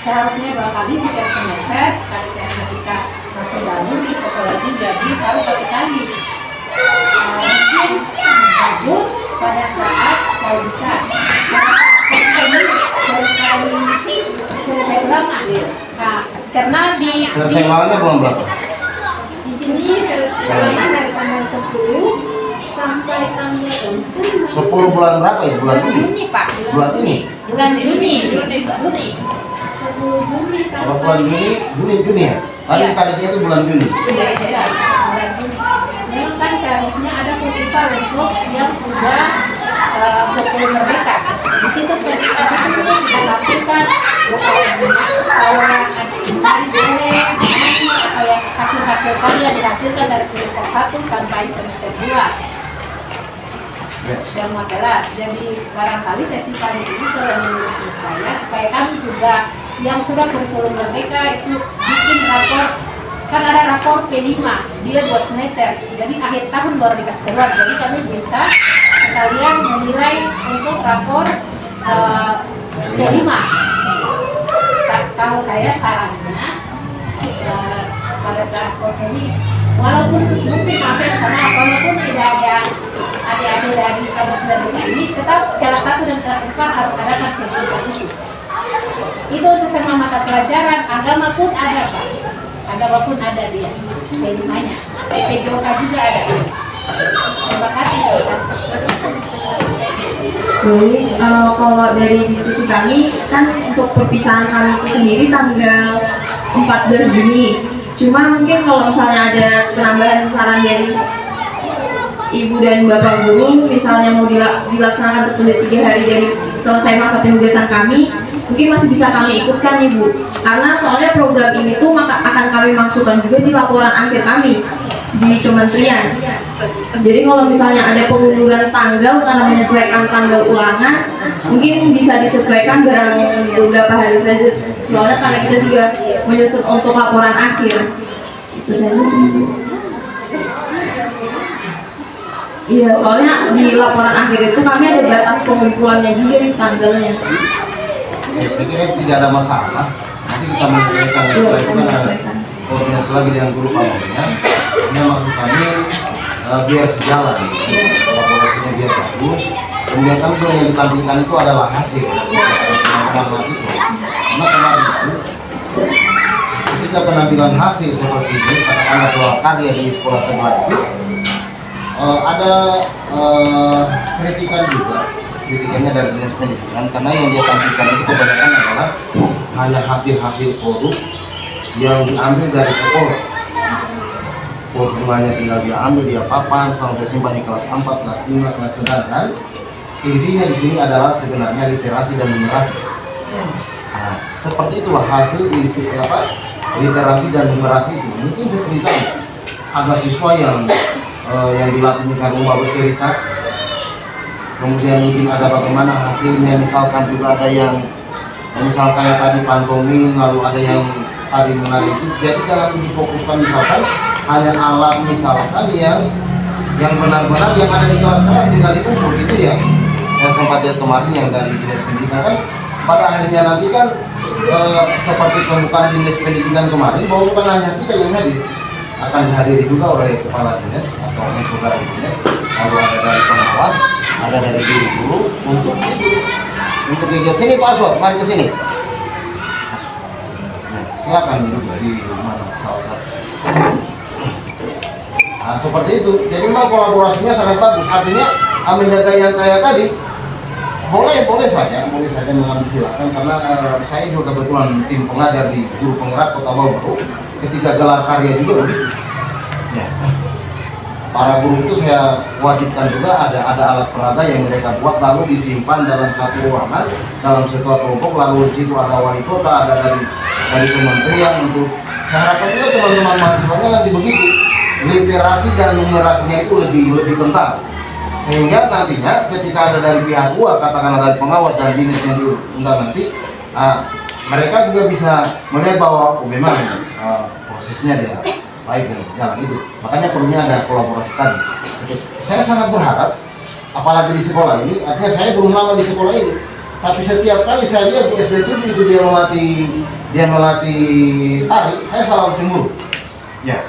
Seharusnya 2 kali tiap semester. Kalau kita masih baru di sekolah ini jadi harus 1 kali. Mungkin bagus pada saat kalau bisa selesai ulama. Nah, karena di Selesai malamnya bulan berapa? di sini selama dari tanggal 10 sampai tanggal 10 bulan berapa ya? Bulan ini? Juni Pak. Bulan ini? Bulan Juni. 10 Juni Kalau sampai bulan Juni ya? Tadi Iya. tariknya itu bulan Juni. sudah ada bulan Juni. Memang kan seharusnya ada festival untuk yang sudah betul merdeka. Di situ festival itu sudah dilakukan kayak hasil-hasil karya dihasilkan dari semester 1 sampai semester 2 Ya. yang material. Jadi barangkali festival ini selalu menurut saya supaya kami juga yang sudah kurikulum merdeka itu bikin rapor, kan ada rapor P5 dia 2 semester, jadi akhir tahun baru dikasih keluar. Jadi kami bisa sekalian menilai untuk rapor P5. Kalau saya sarannya pada saat proses ini, walaupun mungkin masih karena walaupun tidak ada adik-adik dari kampus Merdeka ini, tetap kelas 1 dan kelas 4 harus ada kan festival itu. Itu untuk semua mata pelajaran, agama pun ada Pak. Agama pun ada dia, P5-nya. PPJOK juga ada. Terima kasih Pak. Jadi kalau dari diskusi kami kan untuk perpisahan kami itu sendiri tanggal 14 Juni. Cuma mungkin kalau misalnya ada penambahan saran dari Ibu dan Bapak Guru, misalnya mau dilaksanakan tertunda 3 hari dari selesai masa penugasan kami, mungkin masih bisa kami ikutkan Ibu. Karena soalnya program ini tuh akan kami masukkan juga di laporan akhir kami di kementerian. Jadi kalau misalnya ada pengunduran tanggal karena menyesuaikan tanggal ulangan, mungkin bisa disesuaikan beberapa hari saja. Soalnya karena kita juga menyusun untuk laporan akhir. Itu saja sih. Iya, soalnya di laporan akhir itu kami ada batas pengumpulannya juga di tanggalnya. Ya, saya kira tidak ada masalah. Nanti kita menyesuaikan Iya, itu kita kan menyesuaikan. koordinasi lagi dengan guru kamunya. Ini maksud kami biar sejalan, kolaborasinya biar bagus. Kemudian kan yang ditampilkan itu adalah hasil teman-teman mahasiswa. Karena kemarin itu ketika penampilan hasil seperti ini, katakanlah dua karya di sekolah sebelah itu, ada kritikan juga, kritikannya dari dinas pendidikan karena yang dia tampilkan itu kebanyakan adalah hanya hasil-hasil produk yang diambil dari sekolah. Formulanya tinggal dia ambil, dia papan, kalau dia simpan di kelas 4, kelas 5, kelas sedangkan intinya di sini adalah sebenarnya literasi dan numerasi. Nah, seperti itulah hasil literasi dan numerasi itu. Mungkin seperti itu ada siswa yang dilatih dengan rumah bercerita, kemudian mungkin ada bagaimana hasilnya, misalkan juga ada yang misal kayak tadi pantomin, lalu ada yang tadi menari itu. Jadi jangan difokuskan misalkan hanya alat misalkan yang benar-benar yang ada di kelas-kelas tinggal diukur gitu ya. Yang sempat lihat kemarin yang dari dinas pendidikan kan pada akhirnya nanti kan seperti pembukaan dinas pendidikan kemarin bahwa bukan hanya kita yang hadir, akan dihadiri juga oleh kepala dinas atau unsur dari dinas, lalu ada dari pengawas, ada dari guru untuk kegiatan. Sini Pak Aswad, mari ke sini. Nah, silakan duduk di mana salah satu. Nah, seperti itu. Jadi memang kolaborasinya sangat bagus. Artinya menjaga yang kayak tadi boleh saja mengambil silakan karena saya juga kebetulan tim pengajar di guru penggerak Kota Bau ketika gelar karya juga begitu. Ya. Para guru itu saya wajibkan juga ada alat peraga yang mereka buat lalu disimpan dalam satu ruangan dalam satu kelompok, lalu di situ ada wali kota, ada dari kementerian untuk saya harapkan juga teman-teman mahasiswanya nanti begitu literasi dan numerasinya itu lebih kental sehingga nantinya ketika ada dari pihak luar katakanlah dari pengawas dan dinas yang diundang nanti mereka juga bisa melihat bahwa memang prosesnya dia baik dan jalan itu. Makanya perlunya ada kolaborasi tadi. Saya sangat berharap, apalagi di sekolah ini, artinya saya belum lama di sekolah ini, tapi setiap kali saya lihat di SD itu dia melatih tari, saya selalu timbul. Ya,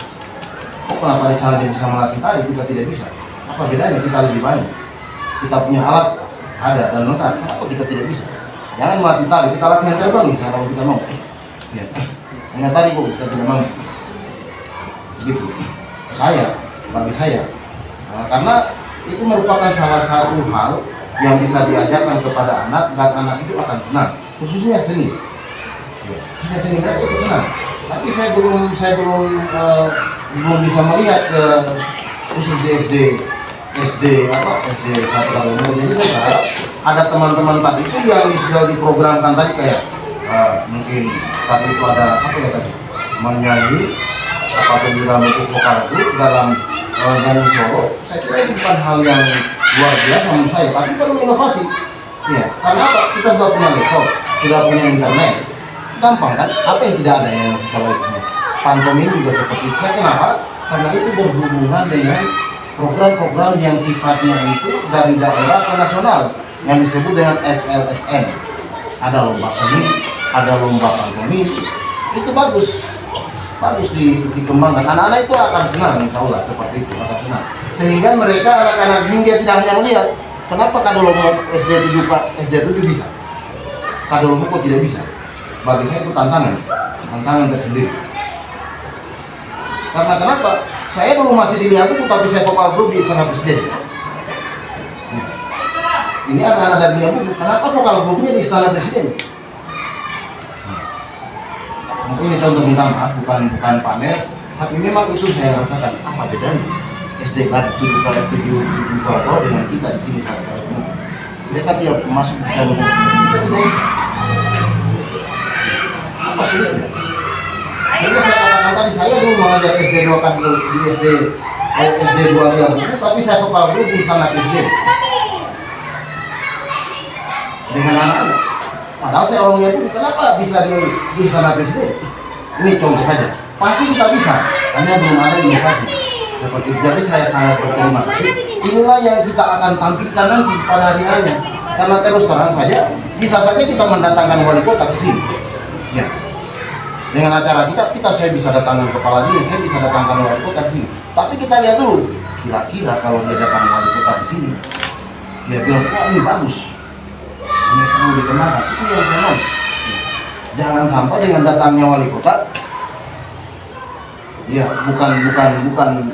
kenapa di sana dia bisa melatih tari, kita tidak bisa? Apa bedanya? Kita lebih banyak, kita punya alat ada dan lengkap. Kenapa kita tidak bisa? Jangan melatih tari, kita latihan terbang misalnya kalau kita mau. Ya, hanya tari kok kita tidak mau. Gitu bagi saya karena itu merupakan salah satu hal yang bisa diajarkan kepada anak dan anak itu akan senang, khususnya seni mereka itu senang. Tapi saya belum bisa melihat ke khusus di SD 1 tahun. Jadi saya berharap ada teman-teman tadi itu yang sudah diprogramkan tadi kayak mungkin tadi itu ada apa ya tadi menyanyi apapun dalam bentuk vokal itu dalam nyanyi solo, saya kira itu bukan hal yang luar biasa menurut saya, tapi perlu inovasi. Ya, karena apa? Kita sudah punya laptop, sudah punya internet, gampang kan? Apa yang tidak ada yang sekolah itu? Pantomim juga seperti itu. Saya kenapa? Karena itu berhubungan dengan program-program yang sifatnya itu dari daerah ke nasional yang disebut dengan FLSN. Ada lomba seni, ada lomba pantomim, itu bagus dikembangkan. Anak-anak itu akan senang, insya Allah seperti itu akan senang. Sehingga mereka anak-anak ini dia tidak hanya melihat, kenapa Kadolomo SD 7 bisa, Kadolomo kok tidak bisa. Bagi saya itu tantangan tersendiri. Karena kenapa? Saya dulu masih dilihat itu, tapi saya vokal grup di Istana Presiden. Ini anak-anak dari dia itu, kenapa vokal grupnya di Istana Presiden? Ini contoh minta maaf, bukan pamer, tapi memang itu saya rasakan apa bedanya SD kelas 7 dengan kita di sini saat mereka tidak masuk bisa kita tidak bisa. Apa sulitnya? Jadi saya katakan tadi saya dulu mengajar SD 2 kan di SD 2 yang dulu, tapi saya vokal dulu di Istana Presiden dengan anak-anak. Padahal saya orangnya itu kenapa bisa di Istana Presiden? Ini contoh saja. Pasti kita bisa, hanya belum ada inovasi. Seperti itu. Jadi saya sangat berterima kasih. Inilah yang kita akan tampilkan nanti pada hari-harinya. Karena terus terang saja, bisa saja kita mendatangkan wali kota ke sini. Ya. Dengan acara kita saya bisa datangkan kepala dinas, saya bisa datangkan wali kota ke sini. Tapi kita lihat dulu, kira-kira kalau dia datang wali kota di sini, dia bilang, wah ini bagus. Ini perlu dikenakan, itu yang saya mau. Jangan sampai dengan datangnya wali kota, ya bukan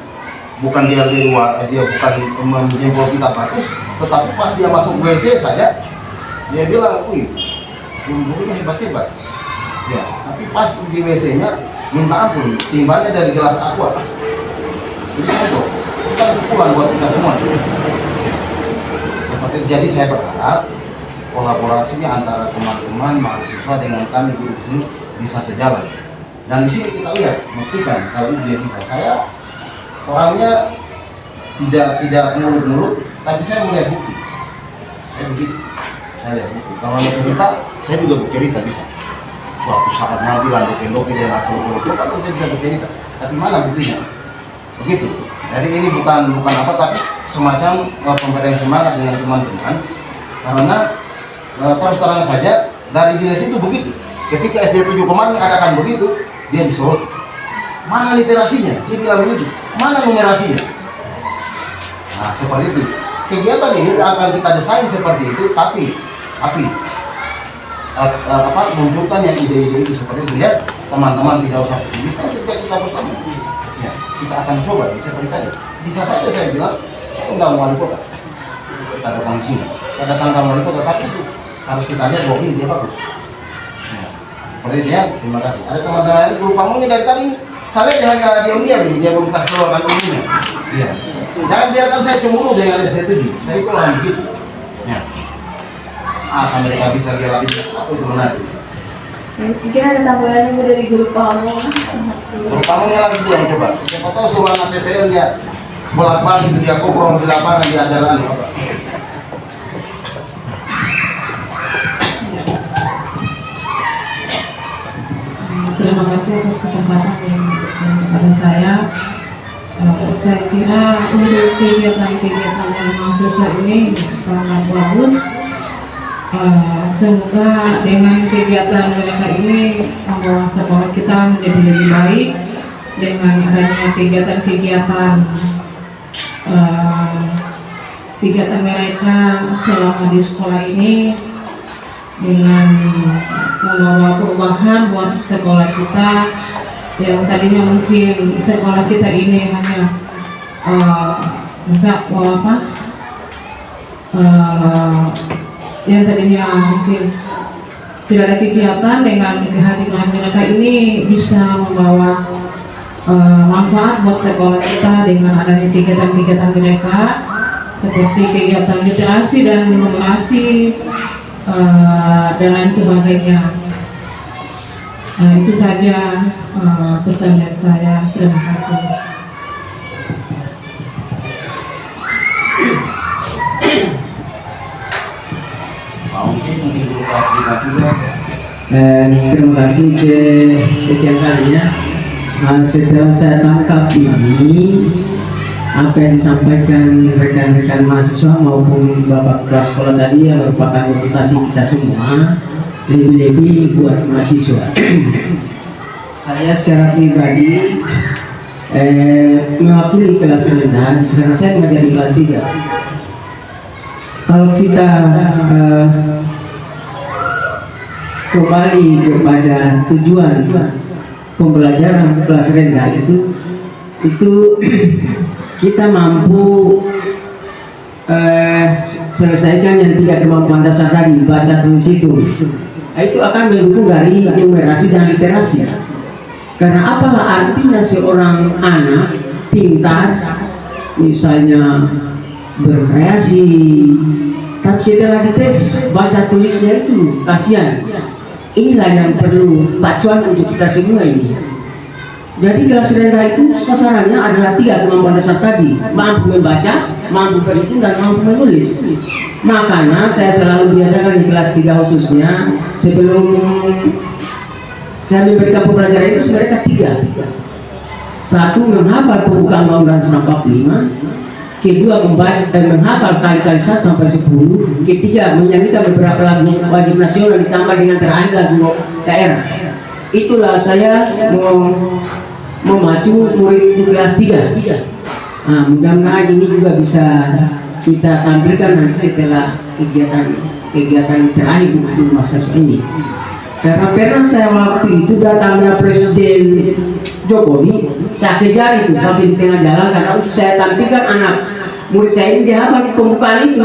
bukan dia di luar, dia bukan menjempol kita bagus, tetapi pas dia masuk WC saja dia bilang, wih, gurunya hebat-hebat ya, tapi pas di WC-nya minta ampun, timbanya dari gelas aqua. Jadi itu kan pukulan buat kita semua. Jadi saya berharap kolaborasinya antara teman-teman mahasiswa dengan kami guru di sini bisa sejalan. Dan di sini kita lihat, buktikan kalau dia bisa. Saya orangnya tidak mulut-mulut, tapi saya melihat bukti. Saya begitu, saya lihat bukti. Kalau ada cerita, saya juga bercerita bisa. Suatu saat nanti lanjut pendopi dan aku kalau saya bisa bercerita. Tapi mana buktinya? Begitu. Jadi ini bukan apa, tapi semacam pemberian semangat dengan teman-teman. Karena terus terang saja dari dinas itu begitu. Ketika SD 7 kemarin adakan begitu, dia disorot. Mana literasinya? Dia bilang begitu. Mana numerasinya? Nah, seperti itu. Kegiatan ini akan kita desain seperti itu, tapi munculkan yang ide-ide itu seperti itu. Ya, teman-teman tidak usah pesimis, tapi juga kita bersama. Ya, kita akan coba seperti tadi. Bisa saja saya bilang, saya enggak mau wali kota. Kita datang sini, kita datang wali kota, tapi itu harus kita lihat bahwa ini dia bagus. Seperti itu ya, terima kasih. Ada teman-teman lain guru pamunya dari tadi ini. Saya hanya diam-diam ini, dia belum kasih keluarkan umumnya. Iya. Jangan biarkan saya cemburu dengan SD7. Saya itu orang begitu. Ya. Asal mereka bisa dia lagi, aku itu menarik. Mungkin ada tambahan Ibu dari guru pamu. Guru pamunya lagi dia yang coba. Siapa tahu suruh anak PPL dia bolak-balik dia koprong di lapangan di ajaran. Terima kasih atas kesempatan yang diberikan kepada saya. Saya kira untuk kegiatan-kegiatan yang mahasiswa ini sangat bagus. Semoga dengan kegiatan mereka ini membawa sekolah kita menjadi lebih baik dengan adanya kegiatan-kegiatan mereka selama di sekolah ini, dengan membawa perubahan buat sekolah kita yang tadinya mungkin sekolah kita ini hanya yang tadinya mungkin tidak ada kegiatan, dengan kehadiran mereka ini bisa membawa manfaat buat sekolah kita dengan adanya kegiatan-kegiatan mereka seperti kegiatan literasi dan numerasi dan lain sebagainya. Nah, itu saja pesan dari saya. Terima kasih. Terima kasih sekian kalinya. Setelah saya tangkap ini, apa yang disampaikan rekan-rekan mahasiswa maupun bapak kepala sekolah tadi yang merupakan motivasi kita semua, lebih-lebih buat mahasiswa. Saya secara pribadi mewakili kelas rendah, karena saya mengajar di kelas 3. Kalau kita kembali kepada tujuan pembelajaran kelas rendah itu kita mampu selesaikan yang tidak kemampuan dasar tadi, baca tulis itu akan mendukung dari numerasi dan literasi. Karena apalah artinya seorang anak pintar misalnya berkreasi, tapi setelah dites baca tulisnya itu kasihan. Inilah yang perlu pacuan untuk kita semua ini. Jadi kelas rendah itu sasarannya adalah 3 kemampuan dasar tadi: mampu membaca, mampu berhitung, dan mampu menulis. Makanya saya selalu biasakan di kelas 3 khususnya, sebelum saya memberikan pembelajaran itu mereka 3. 1, menghafal pembukaan Undang-Undang 45. Kedua, menghafal kali-kali 1 sampai 10. Ketiga, menyanyikan beberapa lagu wajib nasional ditambah dengan terakhir lagu daerah. Itulah saya memacu murid di kelas 3. Nah, mudah-mudahan ini juga bisa kita tampilkan nanti setelah kegiatan terakhir untuk mahasiswa ini. Karena pernah saya waktu itu datangnya Presiden Jokowi, saya kejar itu sampai di tengah jalan karena untuk saya tampilkan anak murid saya ini dia hafal pembukaan itu.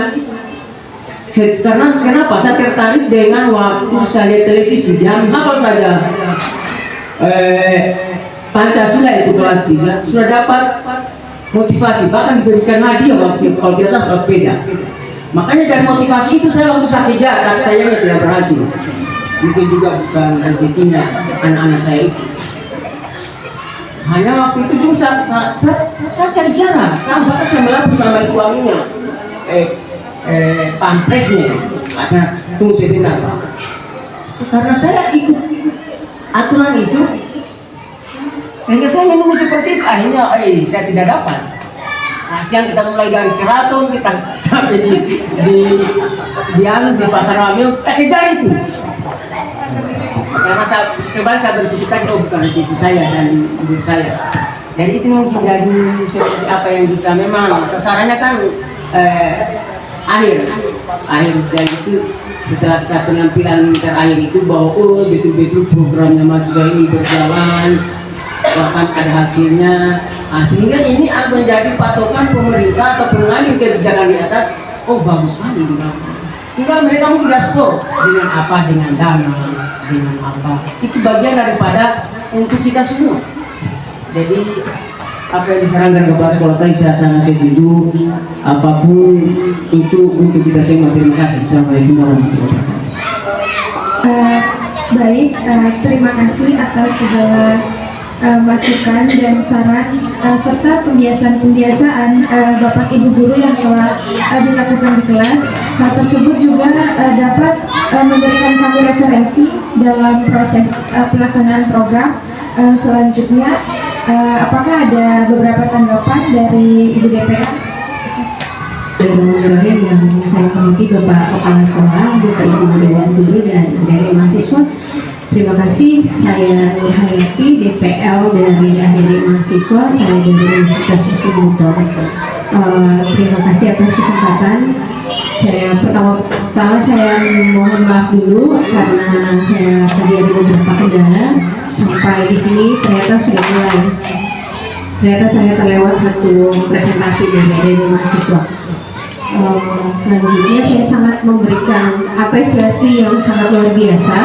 Karena kenapa saya tertarik dengan waktu saya lihat televisi, dia hafal saja Pancasila itu kelas 3 sudah dapat motivasi, bahkan diberikan hadiah waktu kalau tidak salah sepeda. Makanya dari motivasi itu saya waktu saya kejar, tapi sayangnya tidak berhasil. Mungkin juga bukan rezekinya anak-anak saya itu. Hanya waktu itu juga saya cari cara, bahkan saya melapor sama itu anunya, pampresnya, karena tunggu sebentar Pak. Karena saya ikut aturan itu, sehingga saya menunggu seperti itu, akhirnya saya tidak dapat. Nah, siang kita mulai dari keraton, kita sampai di pasar Wamil, kita kejar itu. Karena kembali saya berpikir, oh bukan rezeki saya dan diri saya. Dan itu mungkin jadi seperti apa yang kita memang sasarannya kan akhir dan itu setelah kita penampilan terakhir itu bahwa betul-betul programnya mahasiswa ini berjalan, bahkan ada hasilnya. Sehingga ini menjadi patokan pemerintah atau pengambil kebijakan di atas. Oh bagus sekali di bawah. Tinggal mereka mungkin gaspor dengan apa, dengan dana, dengan apa. Itu bagian daripada untuk kita semua. Jadi apa yang disarankan kepala sekolah tadi saya sangat setuju. Apapun itu untuk kita semua. Terima kasih. Assalamualaikum warahmatullahi wabarakatuh. Baik, terima kasih atas segala masukan dan saran serta pembiasaan Bapak Ibu guru yang telah dilakukan di kelas. Hal tersebut juga dapat memberikan kami referensi dalam proses pelaksanaan program selanjutnya. Apakah ada beberapa tanggapan dari Ibu DPR? Bismillahirrahmanirrahim. Yang saya hormati Bapak Kepala Sekolah, Bapak Ibu Dewan Guru dan dari mahasiswa. Terima kasih, saya Nur Hayati, DPL dari Akhiri Mahasiswa, saya dari Universitas Musuh. Terima kasih atas kesempatan. Pertama saya mohon maaf dulu karena saya tadi ada beberapa kendala. Sampai di sini ternyata sudah mulai. Ternyata saya terlewat satu presentasi dari mahasiswa. Selanjutnya saya sangat memberikan apresiasi yang sangat luar biasa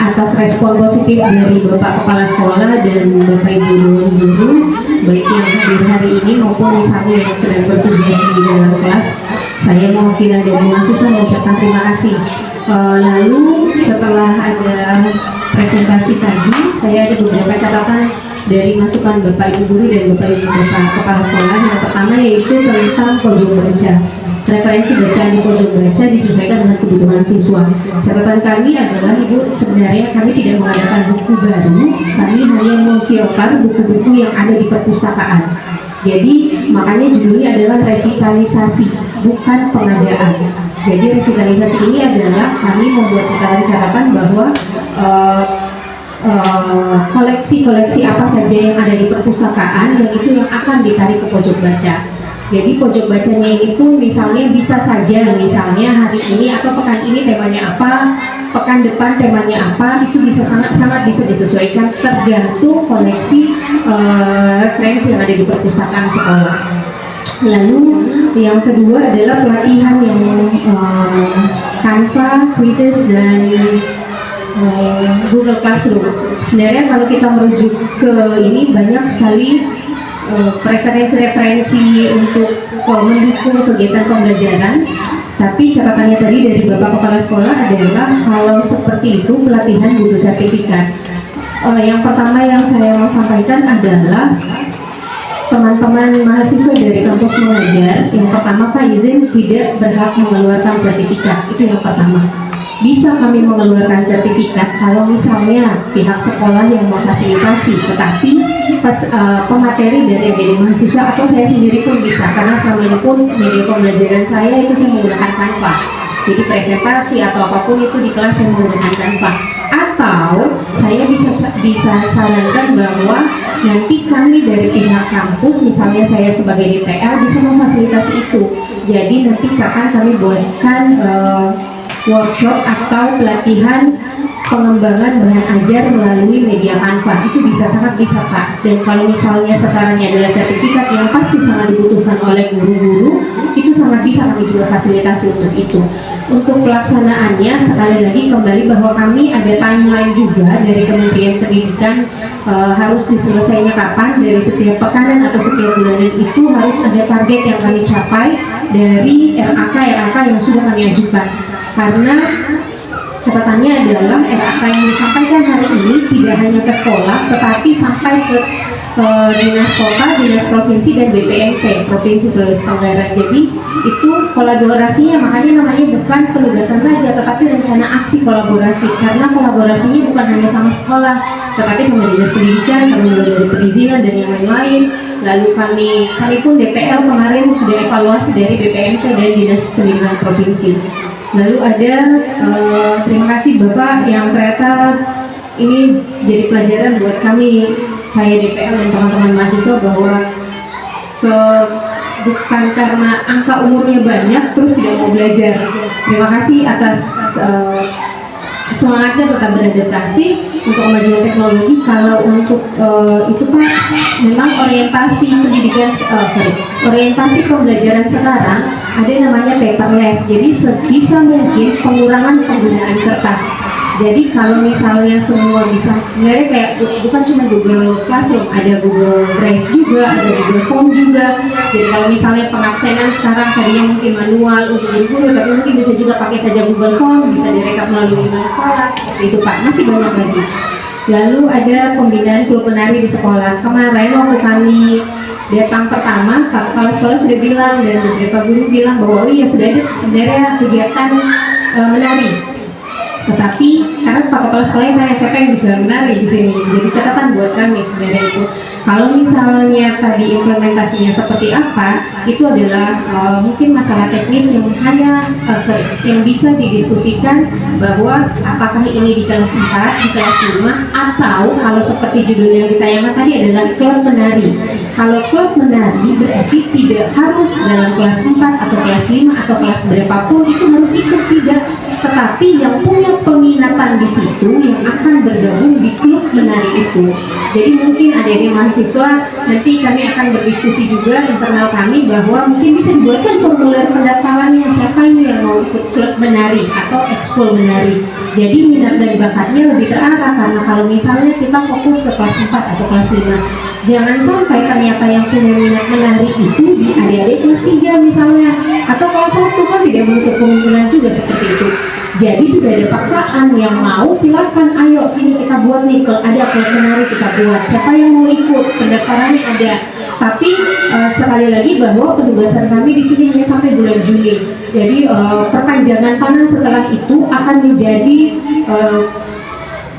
atas respon positif dari Bapak Kepala Sekolah dan Bapak Ibu guru, baik yang hadir hari ini maupun misalnya yang sedang bertugas di dalam kelas. Saya mewakili dari mahasiswa mengucapkan terima kasih. Lalu setelah ada presentasi tadi, saya ada beberapa catatan dari masukan Bapak Ibu guru dan Bapak Ibu Kepala Sekolah. Yang pertama yaitu tentang pojok baca. Referensi bacaan di pojok baca disesuaikan dengan kebutuhan siswa. Catatan kami adalah Ibu, sebenarnya kami tidak mengadakan buku baru, kami hanya memfilter buku-buku yang ada di perpustakaan. Jadi makanya judulnya adalah revitalisasi, bukan pengadaan. Jadi revitalisasi ini adalah kami membuat catatan bahwa koleksi-koleksi apa saja yang ada di perpustakaan yang itu yang akan ditarik ke pojok baca. Jadi pojok bacanya ini pun misalnya bisa saja misalnya hari ini atau pekan ini temanya apa, pekan depan temanya apa, itu bisa sangat bisa disesuaikan tergantung koleksi referensi yang ada di perpustakaan sekolah. Lalu yang kedua adalah pelatihan yang Canva, Quizzes dan Google Classroom. Sebenarnya kalau kita merujuk ke ini banyak sekali referensi-referensi untuk mendukung kegiatan pembelajaran, tapi catatannya tadi dari Bapak Kepala Sekolah adalah kalau seperti itu pelatihan butuh sertifikat. Yang pertama yang saya mau sampaikan adalah teman-teman mahasiswa dari kampus mengajar, yang pertama Pak izin tidak berhak mengeluarkan sertifikat, itu yang pertama. Bisa kami mengeluarkan sertifikat kalau misalnya pihak sekolah yang memfasilitasi, tetapi pemateri dari MBD mahasiswa atau saya sendiri pun bisa, karena selama ini pun media pembelajaran saya itu saya menggunakan Canva. Jadi presentasi atau apapun itu di kelas saya menggunakan Canva. Atau saya bisa sarankan bahwa nanti kami dari pihak kampus, misalnya saya sebagai DPL bisa memfasilitasi itu. Jadi nanti akan kami buatkan workshop atau pelatihan pengembangan bahan ajar melalui media Canva. Itu sangat bisa Pak. Dan kalau misalnya sasarannya adalah sertifikat yang pasti sangat dibutuhkan oleh guru-guru, itu sangat bisa kami juga fasilitasi untuk itu. Untuk pelaksanaannya sekali lagi kembali bahwa kami ada timeline juga dari Kementerian Pendidikan, harus diselesainya kapan, dari setiap pekanan atau setiap bulanan itu harus ada target yang kami capai dari RAK yang sudah kami ajukan. Karena catatannya adalah RAK yang disampaikan hari ini tidak hanya ke sekolah, tetapi sampai ke dinas kota, dinas provinsi, dan BPMP Provinsi Sulawesi Tenggara. Jadi itu kolaborasinya, makanya namanya bukan penugasan saja, tetapi rencana aksi kolaborasi. Karena kolaborasinya bukan hanya sama sekolah, tetapi sama dinas pendidikan, kami dari perizinan dan yang lain-lain. Lalu kami pun DPL kemarin sudah evaluasi dari BPMP dan dinas pendidikan provinsi. Lalu ada terima kasih Bapak yang ternyata ini jadi pelajaran buat kami, saya DPL dan teman-teman mahasiswa, bahwa bukan karena angka umurnya banyak terus tidak mau belajar. Terima kasih atas semangatnya tetap beradaptasi untuk kemajuan teknologi. Kalau untuk itu Pak, memang orientasi pendidikan, orientasi pembelajaran sekarang ada namanya paperless. Jadi sebisa mungkin pengurangan penggunaan kertas. Jadi kalau misalnya semua bisa, sebenarnya kayak bukan cuma Google Classroom, ada Google Drive juga, ada Google Form juga. Jadi kalau misalnya pengabsenan sekarang tadinya mungkin manual untuk guru, tapi mungkin bisa juga pakai saja Google Form, bisa direkap melalui email sekolah, seperti itu Pak. Masih banyak lagi. Lalu ada pembinaan klub menari di sekolah. Kemarin waktu kami datang pertama, kepala sekolah sudah bilang dan beberapa guru bilang bahwa oh iya sudah ada sebenarnya kegiatan menari. Tetapi karena Pak Kepala Sekolah tanya siapa yang bisa menari di sini, jadi catatan buat kami sebenarnya itu. Kalau misalnya tadi implementasinya seperti apa, itu adalah mungkin masalah teknis yang yang bisa didiskusikan, bahwa apakah ini di kelas 4, di kelas 5, atau kalau seperti judul yang ditayangkan tadi adalah klub menari. Kalau klub menari berarti tidak harus dalam kelas 4 atau kelas 5 atau kelas berapapun itu harus ikut, tidak. Tetapi yang punya peminatan di situ yang akan bergabung di klub menari itu. Jadi mungkin adik-adik mahasiswa nanti kami akan berdiskusi juga internal kami bahwa mungkin bisa dibuatkan formulir pendaftarannya, siapa ini yang mau ikut klub menari atau ekskul menari. Jadi minat dan bakatnya lebih terarah, karena kalau misalnya kita fokus ke kelas 4 atau kelas 5, jangan sampai ternyata yang punya minat menari itu di adik-adik kelas 3 misalnya, atau kelas 1 kan tidak menutup kemungkinan juga seperti itu. Jadi tidak ada paksaan, yang mau silahkan, ayo sini kita buat nih, ada klub menari kita buat, siapa yang mau ikut, pendaftarannya ada. Tapi sekali lagi bahwa penugasan kami di sini hanya sampai bulan Juni. Jadi perpanjangan tangan setelah itu akan menjadi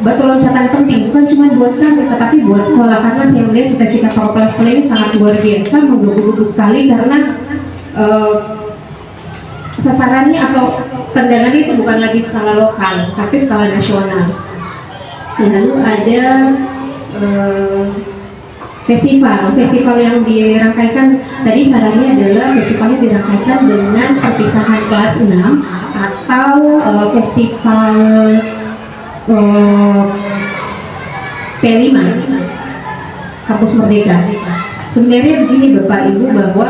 batu loncatan penting, bukan cuma buat kami tetapi buat sekolah, karena saya melihat cita-cita Pak Kepala Sekolah ini sangat luar biasa, menggebu-gebu sekali, karena sasarannya atau tendangannya itu bukan lagi skala lokal tapi skala nasional. Lalu ada festival yang dirangkaikan tadi, sarannya adalah festivalnya dirangkaikan dengan perpisahan kelas 6 atau festival P5 Kampus Merdeka. Sebenarnya begini Bapak Ibu, bahwa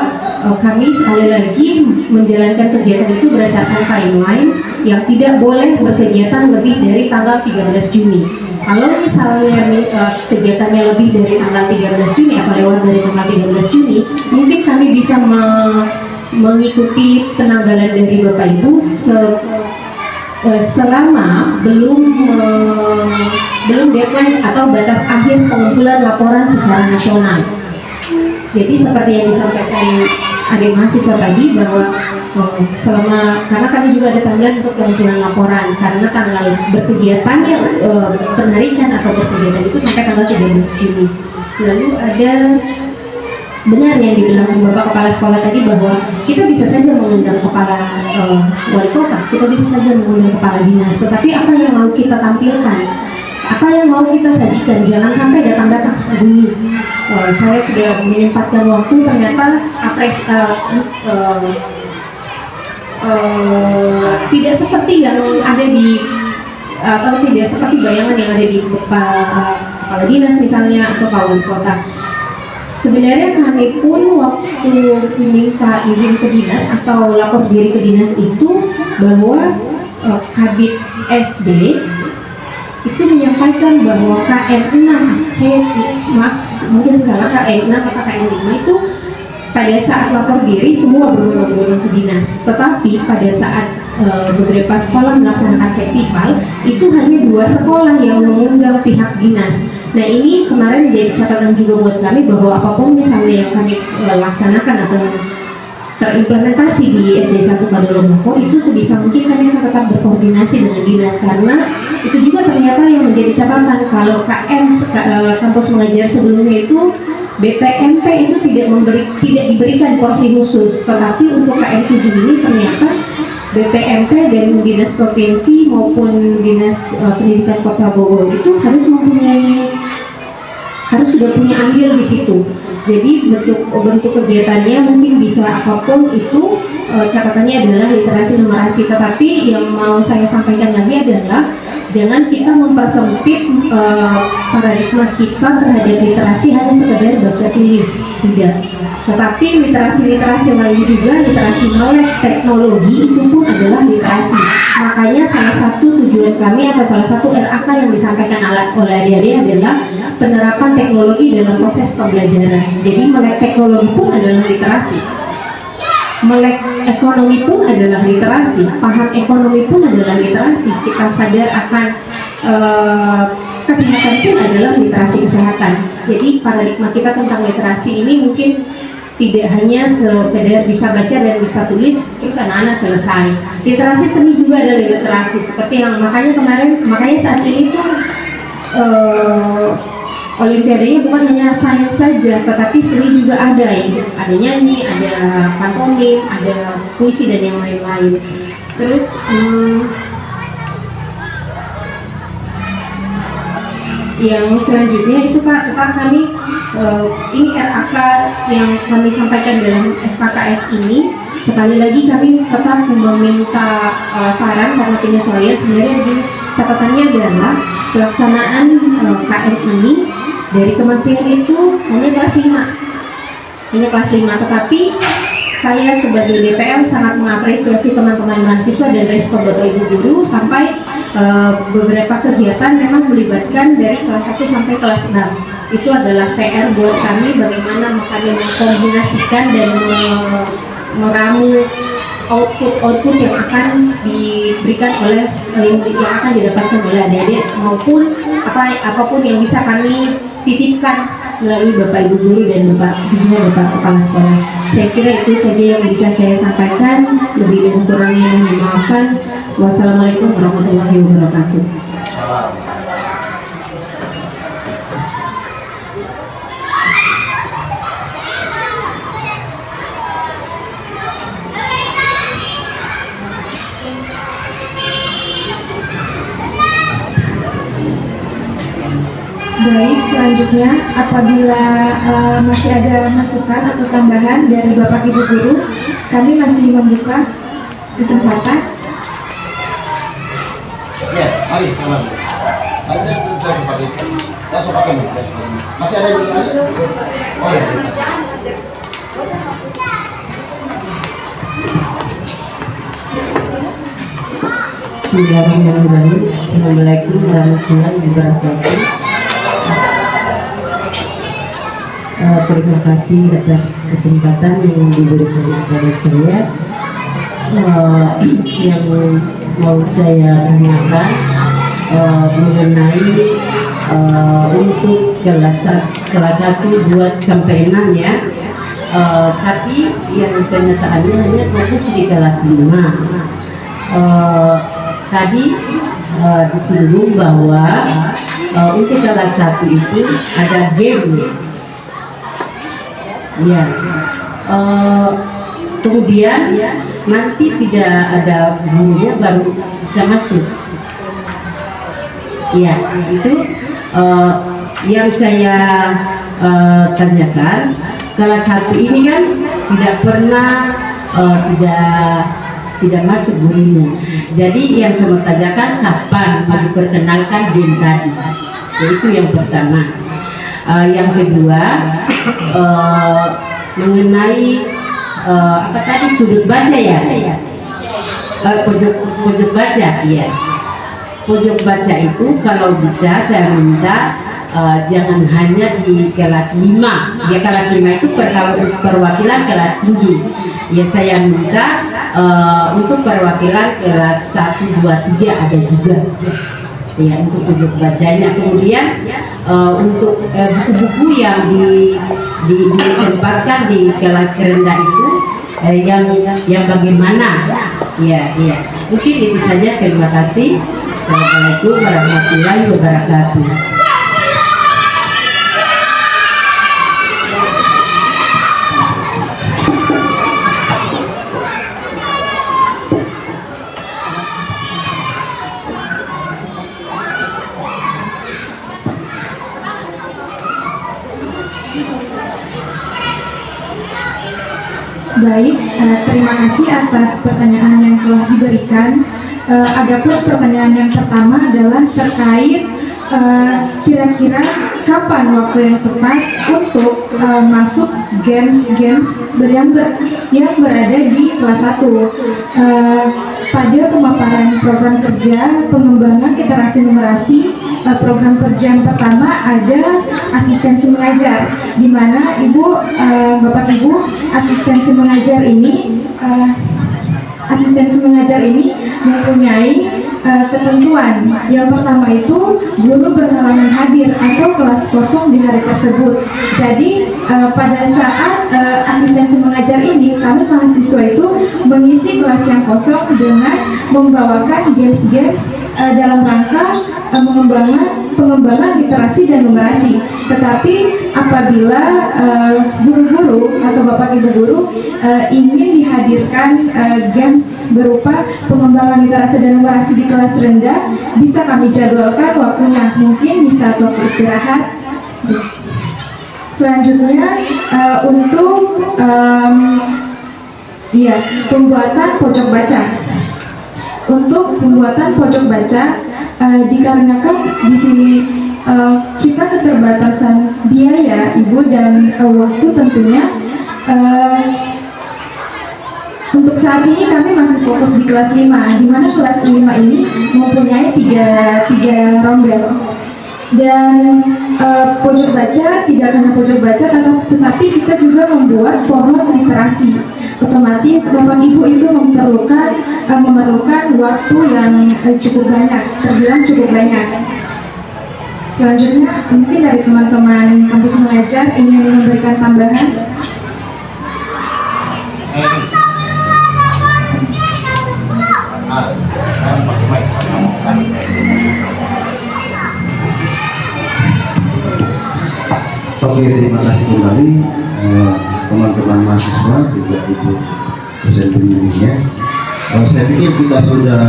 kami sekali lagi menjalankan kegiatan itu berdasarkan timeline yang tidak boleh berkegiatan lebih dari tanggal 13 Juni. Kalau misalnya kegiatannya lebih dari tanggal 13 Juni atau lewat dari tanggal 13 Juni, mungkin kami bisa mengikuti penanggalan dari Bapak Ibu selama belum deadline atau batas akhir pengumpulan laporan secara nasional. Jadi seperti yang disampaikan adik mahasiswa tadi, bahwa karena kami juga ada tanggal untuk pengumpulan laporan, karena tanggal berkegiatannya penarikan atau berkegiatan itu sampai tanggal 13 Juni. Lalu ada benar yang dibilang Bapak Kepala Sekolah tadi, bahwa kita bisa saja mengundang kepala wali kota, kita bisa saja mengundang kepala dinas, tetapi apa yang mau kita tampilkan, apa yang mau kita sajikan, jangan sampai datang-datang dulu. Saya sudah menyempatkan waktu, ternyata tidak seperti yang ada di atau tidak seperti bayangan yang ada di kepala dinas misalnya atau Pak Wali Kota. Sebenarnya kami pun waktu minta izin ke dinas atau lapor diri ke dinas itu bahwa Kabid SD itu menyampaikan bahwa KN 6, mungkin salah, KN 6 atau KN 5 itu pada saat lapor diri semua berbondong-bondong ke dinas. Tetapi pada saat beberapa sekolah melaksanakan festival itu hanya 2 sekolah yang mengundang pihak dinas. Nah ini kemarin jadi catatan juga buat kami bahwa apapun misalnya yang kami laksanakan atau terimplementasi di SD 1 Kadolomoko itu sebisa mungkin kami akan tetap berkoordinasi dengan dinas, karena itu juga ternyata yang menjadi catatan kalau KM kampus mengajar sebelumnya itu BPMP itu tidak diberikan porsi khusus, tetapi untuk KM 7 ini ternyata BPMP dan dinas provinsi maupun dinas pendidikan Kota Bogor itu harus sudah punya andil di situ. Jadi bentuk kegiatannya mungkin bisa apapun itu, catatannya adalah literasi numerasi. Tetapi yang mau saya sampaikan lagi adalah jangan kita mempersempit paradigma kita terhadap literasi hanya sekedar baca tulis, tidak. Tetapi literasi lain juga, literasi melek teknologi itu pun adalah literasi. Makanya salah satu tujuan kami atau salah satu RAK yang disampaikan oleh adik-adik adalah penerapan teknologi dalam proses pembelajaran. Jadi melek teknologi pun adalah literasi, melek ekonomi pun adalah literasi, paham ekonomi pun adalah literasi. Kita sadar akan kesehatan pun adalah literasi kesehatan. Jadi paradigma kita tentang literasi ini mungkin tidak hanya sekedar bisa baca dan bisa tulis terus anak-anak selesai. Literasi seni juga adalah literasi, seperti yang makanya saat ini tuh Olimpiadanya bukan hanya sains saja, tetapi seni juga ada nyanyi, ada pantomim, ada puisi dan yang lain-lain. Terus yang selanjutnya itu Pak, tentang kami ini RAK yang kami sampaikan dalam FKKS ini, sekali lagi kami tetap meminta saran karena penyesuaian. Sebenarnya begini, catatannya adalah pelaksanaan KM ini dari kementerian itu hanya kelas 5, tetapi saya sebagai DPM sangat mengapresiasi teman-teman mahasiswa dan respon Bapak Ibu guru sampai beberapa kegiatan memang melibatkan dari kelas 1 sampai kelas 6. Itu adalah PR buat kami bagaimana kami mengkombinasikan dan meramu output yang akan diberikan oleh yang akan didapatkan oleh adik-adik maupun apapun yang bisa kami titipkan melalui Bapak Ibu guru dan khususnya Bapak Kepala Sekolah. Saya kira itu saja yang bisa saya sampaikan. Lebih dan kurangnya mohon dimaafkan. Wassalamualaikum warahmatullahi wabarakatuh. Baik, selanjutnya apabila masih ada masukan atau tambahan dari Bapak Ibu guru, kami masih membuka kesempatan. Ya, mari salam. Mari saya pakai. Saya pakai nih. Masih ada yang lain? Oh ya. Bismillahirrahmanirrahim. Assalamualaikum warahmatullahi wabarakatuh. Terima kasih atas kesempatan yang diberikan kepada saya. Yang mau saya tanyakan mengenai untuk kelas 1 buat sampai 6 ya. Tapi yang kenyataannya hanya fokus di kelas 5. Tadi disinggung bahwa untuk kelas 1 itu ada game. Ya, kemudian nanti tidak ada gurunya baru bisa masuk. Ya, itu yang saya tanyakan. Kelas 1 ini kan tidak pernah tidak masuk gurunya. Jadi yang saya mau tanyakan kapan mau diperkenalkan game tadi? Itu yang pertama. Yang kedua mengenai apa tadi sudut baca ya? Pojok baca ya. Pojok baca itu kalau bisa saya minta jangan hanya di kelas 5 ya, kelas 5 itu perwakilan kelas tinggi ya, saya minta untuk perwakilan kelas 1, 2, 3 ada juga ya untuk pojok bacanya. Kemudian untuk buku-buku yang ditempatkan di kelas rendah itu yang bagaimana ya, mungkin itu saja. Terima kasih. Assalamualaikum warahmatullahi wabarakatuh. Baik, terima kasih atas pertanyaan yang telah diberikan. Adapun pertanyaan yang pertama adalah terkait kira-kira kapan waktu yang tepat untuk masuk games yang berada di kelas 1. Pada pemaparan program kerja pengembangan literasi numerasi, program kerja yang pertama ada asistensi mengajar, di mana Bapak Ibu asistensi mengajar ini mempunyai ketentuan. Yang pertama itu guru berhalangan hadir atau kelas kosong di hari tersebut. Jadi pada saat asistensi mengajar ini, kami mahasiswa itu mengisi kelas yang kosong dengan membawakan games-games dalam rangka pengembangan literasi dan numerasi. Tetapi apabila guru-guru atau bapak ibu guru ingin dihadirkan games berupa pengembangan literasi dan numerasi di kelas rendah, bisa kami jadwalkan waktunya, mungkin di saat waktu istirahat. Selanjutnya untuk pembuatan pojok baca. Untuk pembuatan pojok baca dikarenakan di sini kita keterbatasan biaya Ibu dan waktu tentunya. Untuk saat ini kami masih fokus di kelas 5, di mana kelas 5 ini mempunyai tiga rombel. Dan pojok baca tidak hanya pojok baca, tetapi kita juga membuat pohon literasi. Otomatis Bapak Ibu itu memerlukan waktu yang cukup banyak, terbilang cukup banyak. Selanjutnya mungkin dari teman-teman kampus mengajar ingin memberikan tambahan. Oke, terima kasih kembali teman-teman mahasiswa, juga ibu dosen pembimbingnya. Saya pikir kita sudah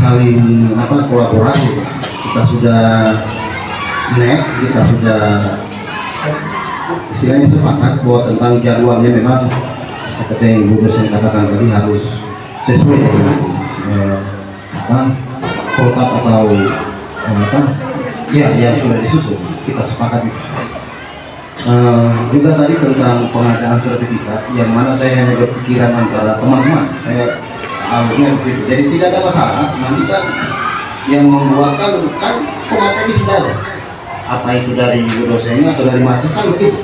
saling kolaborasi, kita sudah kita sudah istilahnya sepakat bahwa tentang jadwalnya memang seperti yang ibu dosen katakan tadi harus sesuai dengan protap atau yang sudah disusun. Kita sepakat itu. Juga tadi tentang pengadaan sertifikat, yang mana saya hanya berpikiran antara teman-teman, saya alurnya di situ. Jadi tidak ada masalah. Nanti kan yang membuatkan kan pemateri sudah ada. Apa itu dari dosennya atau dari mahasiswa kan begitu.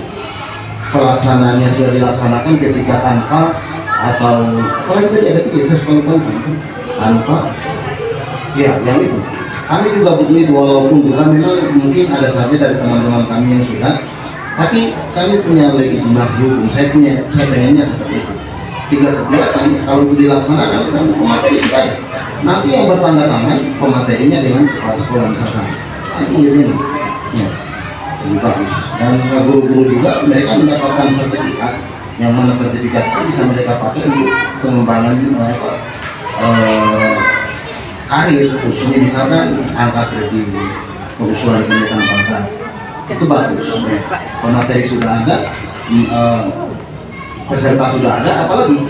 Pelaksananya sudah dilaksanakan ketika tanpa atau kalau itu ada sesuatu tanpa yang itu. Kami juga begitu, walaupun juga memang mungkin ada saja dari teman-teman kami yang sudah, tapi kami punya legitimasi hukum. Saya pengennya seperti itu. Tiga kegiatan kalau itu dilaksanakan kan pemateri sudah. Nanti yang bertanda tangan pematerinya dengan kepala sekolah misalkan. Itu ini. Ya. Jadi bagus. Dan guru-guru juga mereka mendapatkan sertifikat, yang mana sertifikat itu bisa mereka pakai untuk pengembangan karir, khususnya misalkan angka kredit, pengusulan kenaikan pangkat, itu bagus. Pemateri sudah ada, peserta sudah ada, apalagi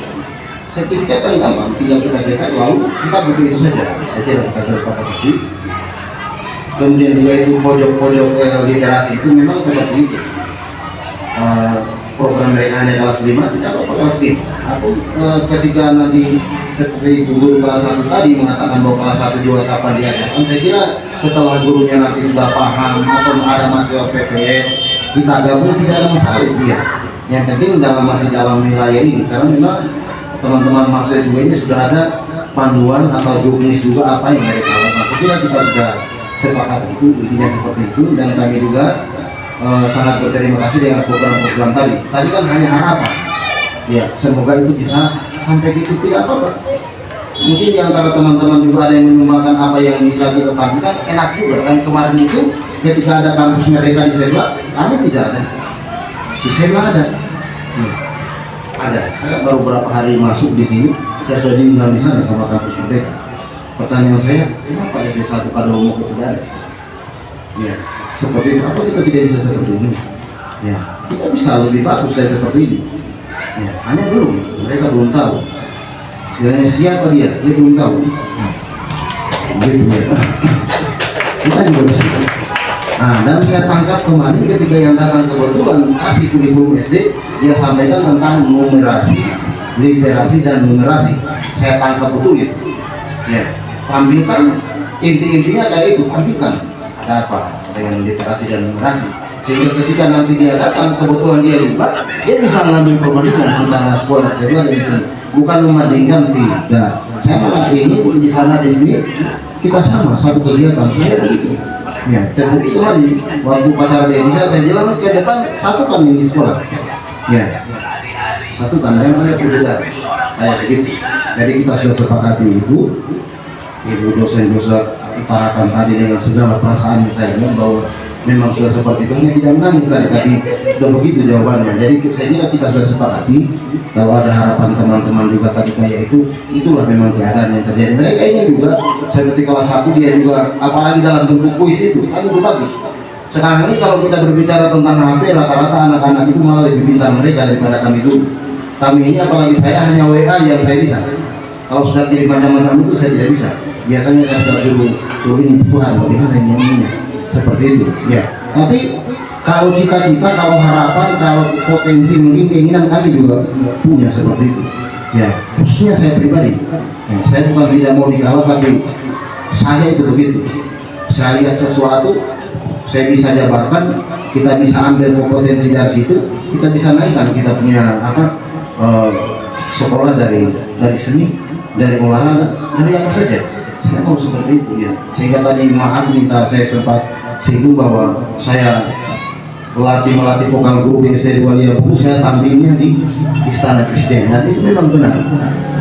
sertifikat kan gampang, tinggal kita cetak lalu kita butuh itu saja. Jadi kita dapat itu. Kemudian juga itu pojok-pojok literasi itu memang seperti itu. Program mereka hanya kelas 5, tidak apa-apa kelas 5. Aku ketika nanti seperti guru kelas 1 tadi mengatakan bahwa kelas 1 juga kapan diajarkan, saya kira setelah gurunya nanti sudah paham atau ada mahasiswa PPN kita gabung tidak ada masalah ya. Yang penting masih dalam wilayah ini, karena memang teman-teman mahasiswa juga ini sudah ada panduan atau juknis juga apa yang mereka lakukan. Saya kira kita sudah sepakat itu, intinya seperti itu, dan kami juga sangat berterima kasih dengan program-program tadi. Tadi kan hanya harapan, ya semoga itu bisa sampai gitu, tidak apa-apa. Mungkin di antara teman-teman juga ada yang menyumbangkan apa yang bisa kita tampilkan, enak juga kan. Kemarin itu ketika ada kampus mereka di Sebla, kami tidak ada. Di Sebla ada. Ada. Saya baru beberapa hari masuk di sini, saya sudah diundang di sana sama kampus mereka. Pertanyaan saya, kenapa SD1 Kadolomo tidak ada? Ya, seperti itu. Apa kita tidak bisa seperti ini? Ya, kita bisa lebih bagus dari seperti ini. Ya, hanya belum, mereka belum tahu. Sebenarnya siapa dia belum tahu. Gitu ya. Kita juga bisa. Nah, dan saya tangkap kemarin ketika yang datang kebetulan kasih kurikulum SD, dia sampaikan tentang numerasi, literasi dan numerasi. Saya tangkap betul itu. Ya, tampilkan inti-intinya kayak itu, tampilkan ada apa dengan literasi dan numerasi. Sehingga ketika nanti dia datang kebetulan dia lupa, dia bisa mengambil perbandingan antara sekolah sekolah dan sini. Bukan membandingkan, tidak. Saya malah ini di sana di sini kita sama satu kegiatan. Saya begitu. Ya, seperti itu lagi. Waktu pacar dia bisa saya bilang ke depan satukan ini sekolah. Ya, satukan jangan ada perbedaan. Kayak begitu. Jadi kita sudah sepakati itu. Ibu dosen-dosen utarakan tadi dengan segala perasaan saya bilang bahwa memang sudah seperti itu, hanya tidak menangis tadi, tapi sudah begitu jawabannya. Jadi saya kira kita sudah sepakati kalau ada harapan teman-teman juga tadi kayak itu, itulah memang keadaan yang terjadi. Mereka ini juga seperti kelas 1 dia juga, apalagi dalam bentuk puisi itu, kan itu bagus. Sekarang ini kalau kita berbicara tentang HP, rata-rata anak-anak itu malah lebih pintar mereka daripada kami dulu. Kami ini apalagi saya hanya WA yang saya bisa. Kalau sudah kirim macam-macam itu saya tidak bisa. Biasanya saya sudah suruh ini Tuhan bagaimana ini seperti itu. Ya. Tapi kalau cita-cita, kalau harapan, kalau potensi mungkin keinginan kami juga punya seperti itu. Ya. Khususnya saya pribadi. Ya, saya bukan tidak mau dikawal, tapi saya itu begitu. Saya lihat sesuatu, saya bisa jabarkan, kita bisa ambil kompetensi dari situ, kita bisa naikkan kita punya sekolah dari seni, dari olahraga, dari apa saja. Saya mau seperti itu ya. Sehingga tadi maaf minta saya sempat singgung bahwa saya melatih vokal guru di SD Walia Bulu, saya tampilnya di Istana Presiden. Dan itu memang benar.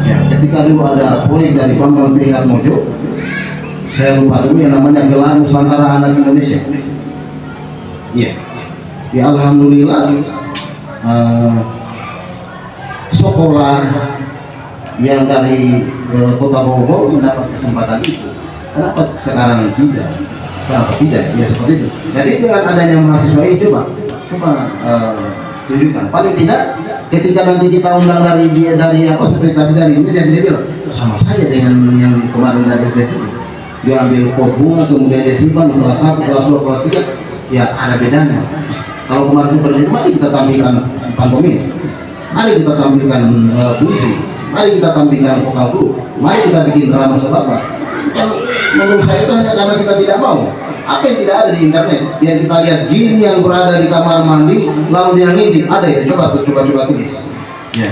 Ya, ketika dulu ada proyek dari Bambang Tringat Mojo, saya lupa dulu yang namanya Gelar Nusantara Anak Indonesia. Iya. Ya alhamdulillah sekolah yang dari Kota Bogor mendapat kesempatan itu. Kenapa sekarang tidak? Kenapa tidak? Ya seperti itu. Jadi dengan adanya mahasiswa ini coba tunjukkan. Paling tidak ketika nanti kita undang dari apa seperti tadi dari ini, jadi dia bilang sama saya dengan yang kemarin dari SD itu. Dia ambil pot bunga, kemudian dia simpan kelas 1, kelas 2, kelas 3. Ya ada bedanya. Kalau kemarin seperti itu, mari kita tampilkan pantomim, mari kita tampilkan puisi, mari kita tampilkan vokal guru, mari kita bikin drama sebab. Menurut saya itu hanya karena kita tidak mau. Apa yang tidak ada di internet? Yang kita lihat jin yang berada di kamar mandi, lalu dia ngintip, ada ya? Coba tulis. Ya.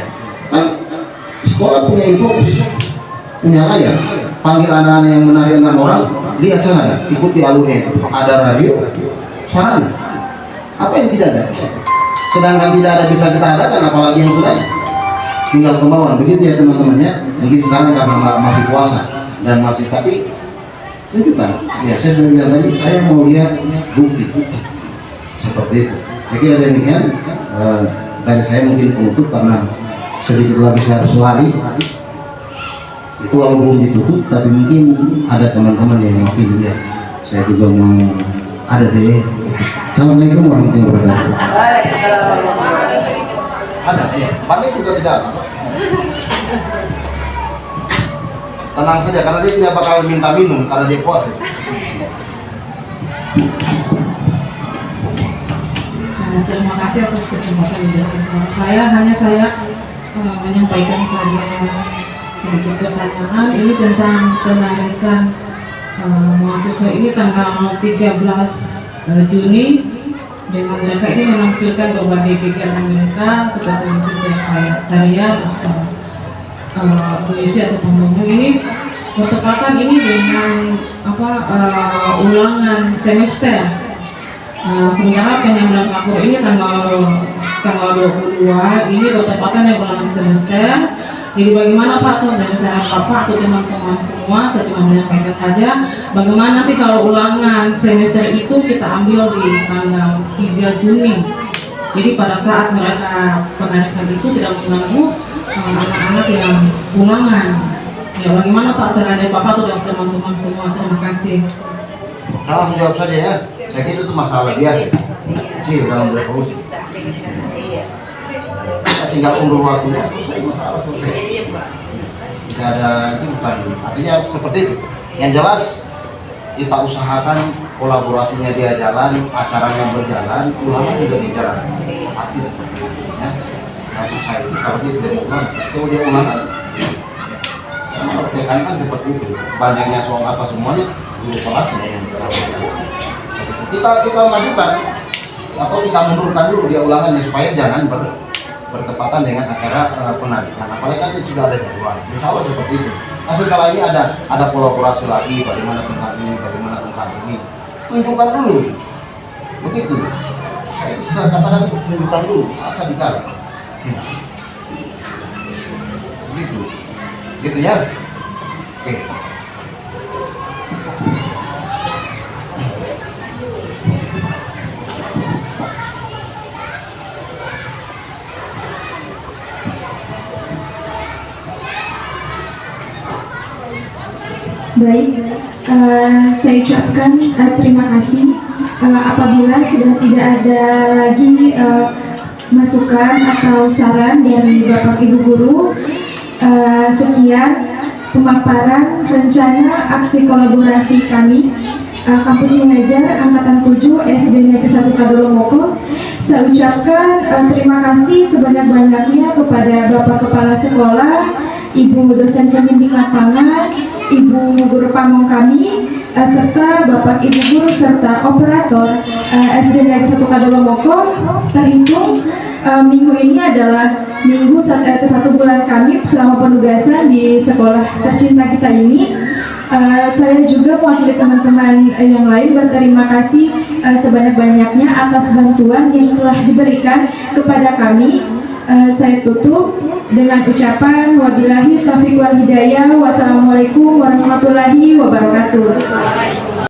Kan sekolah punya infografis, punya layar. Panggil anak-anak yang menari dengan orang, lihat sana, ikuti alurnya itu. Ada radio, sarana. Apa yang tidak ada? Sedangkan tidak ada bisa kita adakan, apalagi yang sudah tinggal kemauan. Begitu ya teman-temannya. Mungkin sekarang karena masih puasa dan masih, tapi tunjukkan. Ya saya sudah bilang tadi, saya mau lihat bukti seperti itu. Saya kira demikian. Dari saya mungkin penutup karena sedikit lagi saya harus lari. Itu kalau belum ditutup, tapi mungkin ada teman-teman yang mungkin lihat. Saya juga mau ada deh. Assalamualaikum warahmatullahi wabarakatuh. Waalaikumsalam warahmatullahi wabarakatuh. Ada, ya. Balik juga tidak. tenang saja karena dia tidak bakal minta minum karena dia puasa. Terima kasih atas kesempatan menjelaskan. Saya menyampaikan saja sedikit pertanyaan. Ini tentang penarikan mahasiswa ini tanggal 13 Juni. Dengan mereka ini menampilkan berbagai kegiatan mereka, seperti mungkin karya puisi atau pembunuh ini bertepatan ini dengan ulangan semester. Sementara penyambutan kapur ini tanggal 22 ini bertepatan dengan ulangan semester. Jadi bagaimana Pak tuh dari saya Bapak atau teman-teman semua, saya cuma menyampaikan saja bagaimana nanti kalau ulangan semester itu kita ambil di tanggal 3 Juni. Jadi pada saat mereka penarikan itu tidak mengganggu anak-anak yang ulangan. Ya bagaimana Pak terhadap Bapak atau dan teman-teman semua, terima kasih. Salah menjawab saja ya. Saya kira itu masalah biasa. Kecil dalam revolusi. Kita tinggal undur waktunya, selesai masalah selesai. Tidak ada itu bukan. Artinya seperti itu. Yang jelas kita usahakan kolaborasinya dia jalan, acaranya berjalan, ulangan juga berjalan. Pasti seperti itu. Ya. Nah, susah itu. Kalau dia tidak ulang, itu dia ulangan. Karena tekankan seperti itu. Banyaknya soal apa semuanya, guru kelas semuanya. Kita majukan atau kita mundurkan dulu dia ulangannya supaya jangan bertepatan dengan acara penarikan. Apalagi kan itu sudah ada jadwal. Insya Allah seperti itu. Nah setelah ini ada kolaborasi lagi, bagaimana tentang ini, bagaimana tentang ini. Tunjukkan dulu. Begitu. Saya katakan itu tunjukkan dulu. Asal dikala. Begitu. Gitu ya. Oke. Baik, saya ucapkan terima kasih apabila sudah tidak ada lagi masukan atau saran dari Bapak Ibu Guru. Sekian pemaparan rencana aksi kolaborasi kami Kampus Mengajar Angkatan 7 SD Negeri 1 Kadolomoko. Saya ucapkan terima kasih sebanyak-banyaknya kepada Bapak Kepala Sekolah, Ibu dosen pembimbing lapangan, Ibu guru pamong kami, serta Bapak Ibu guru serta operator SD Negeri 1 Kadolomoko. Terhitung minggu ini adalah minggu ke-1 bulan kami selama penugasan di sekolah tercinta kita ini. Saya juga mewakili teman-teman yang lain berterima kasih sebanyak-banyaknya atas bantuan yang telah diberikan kepada kami. Saya tutup dengan ucapan wabillahi taufiq wal hidayah. Wassalamualaikum warahmatullahi wabarakatuh.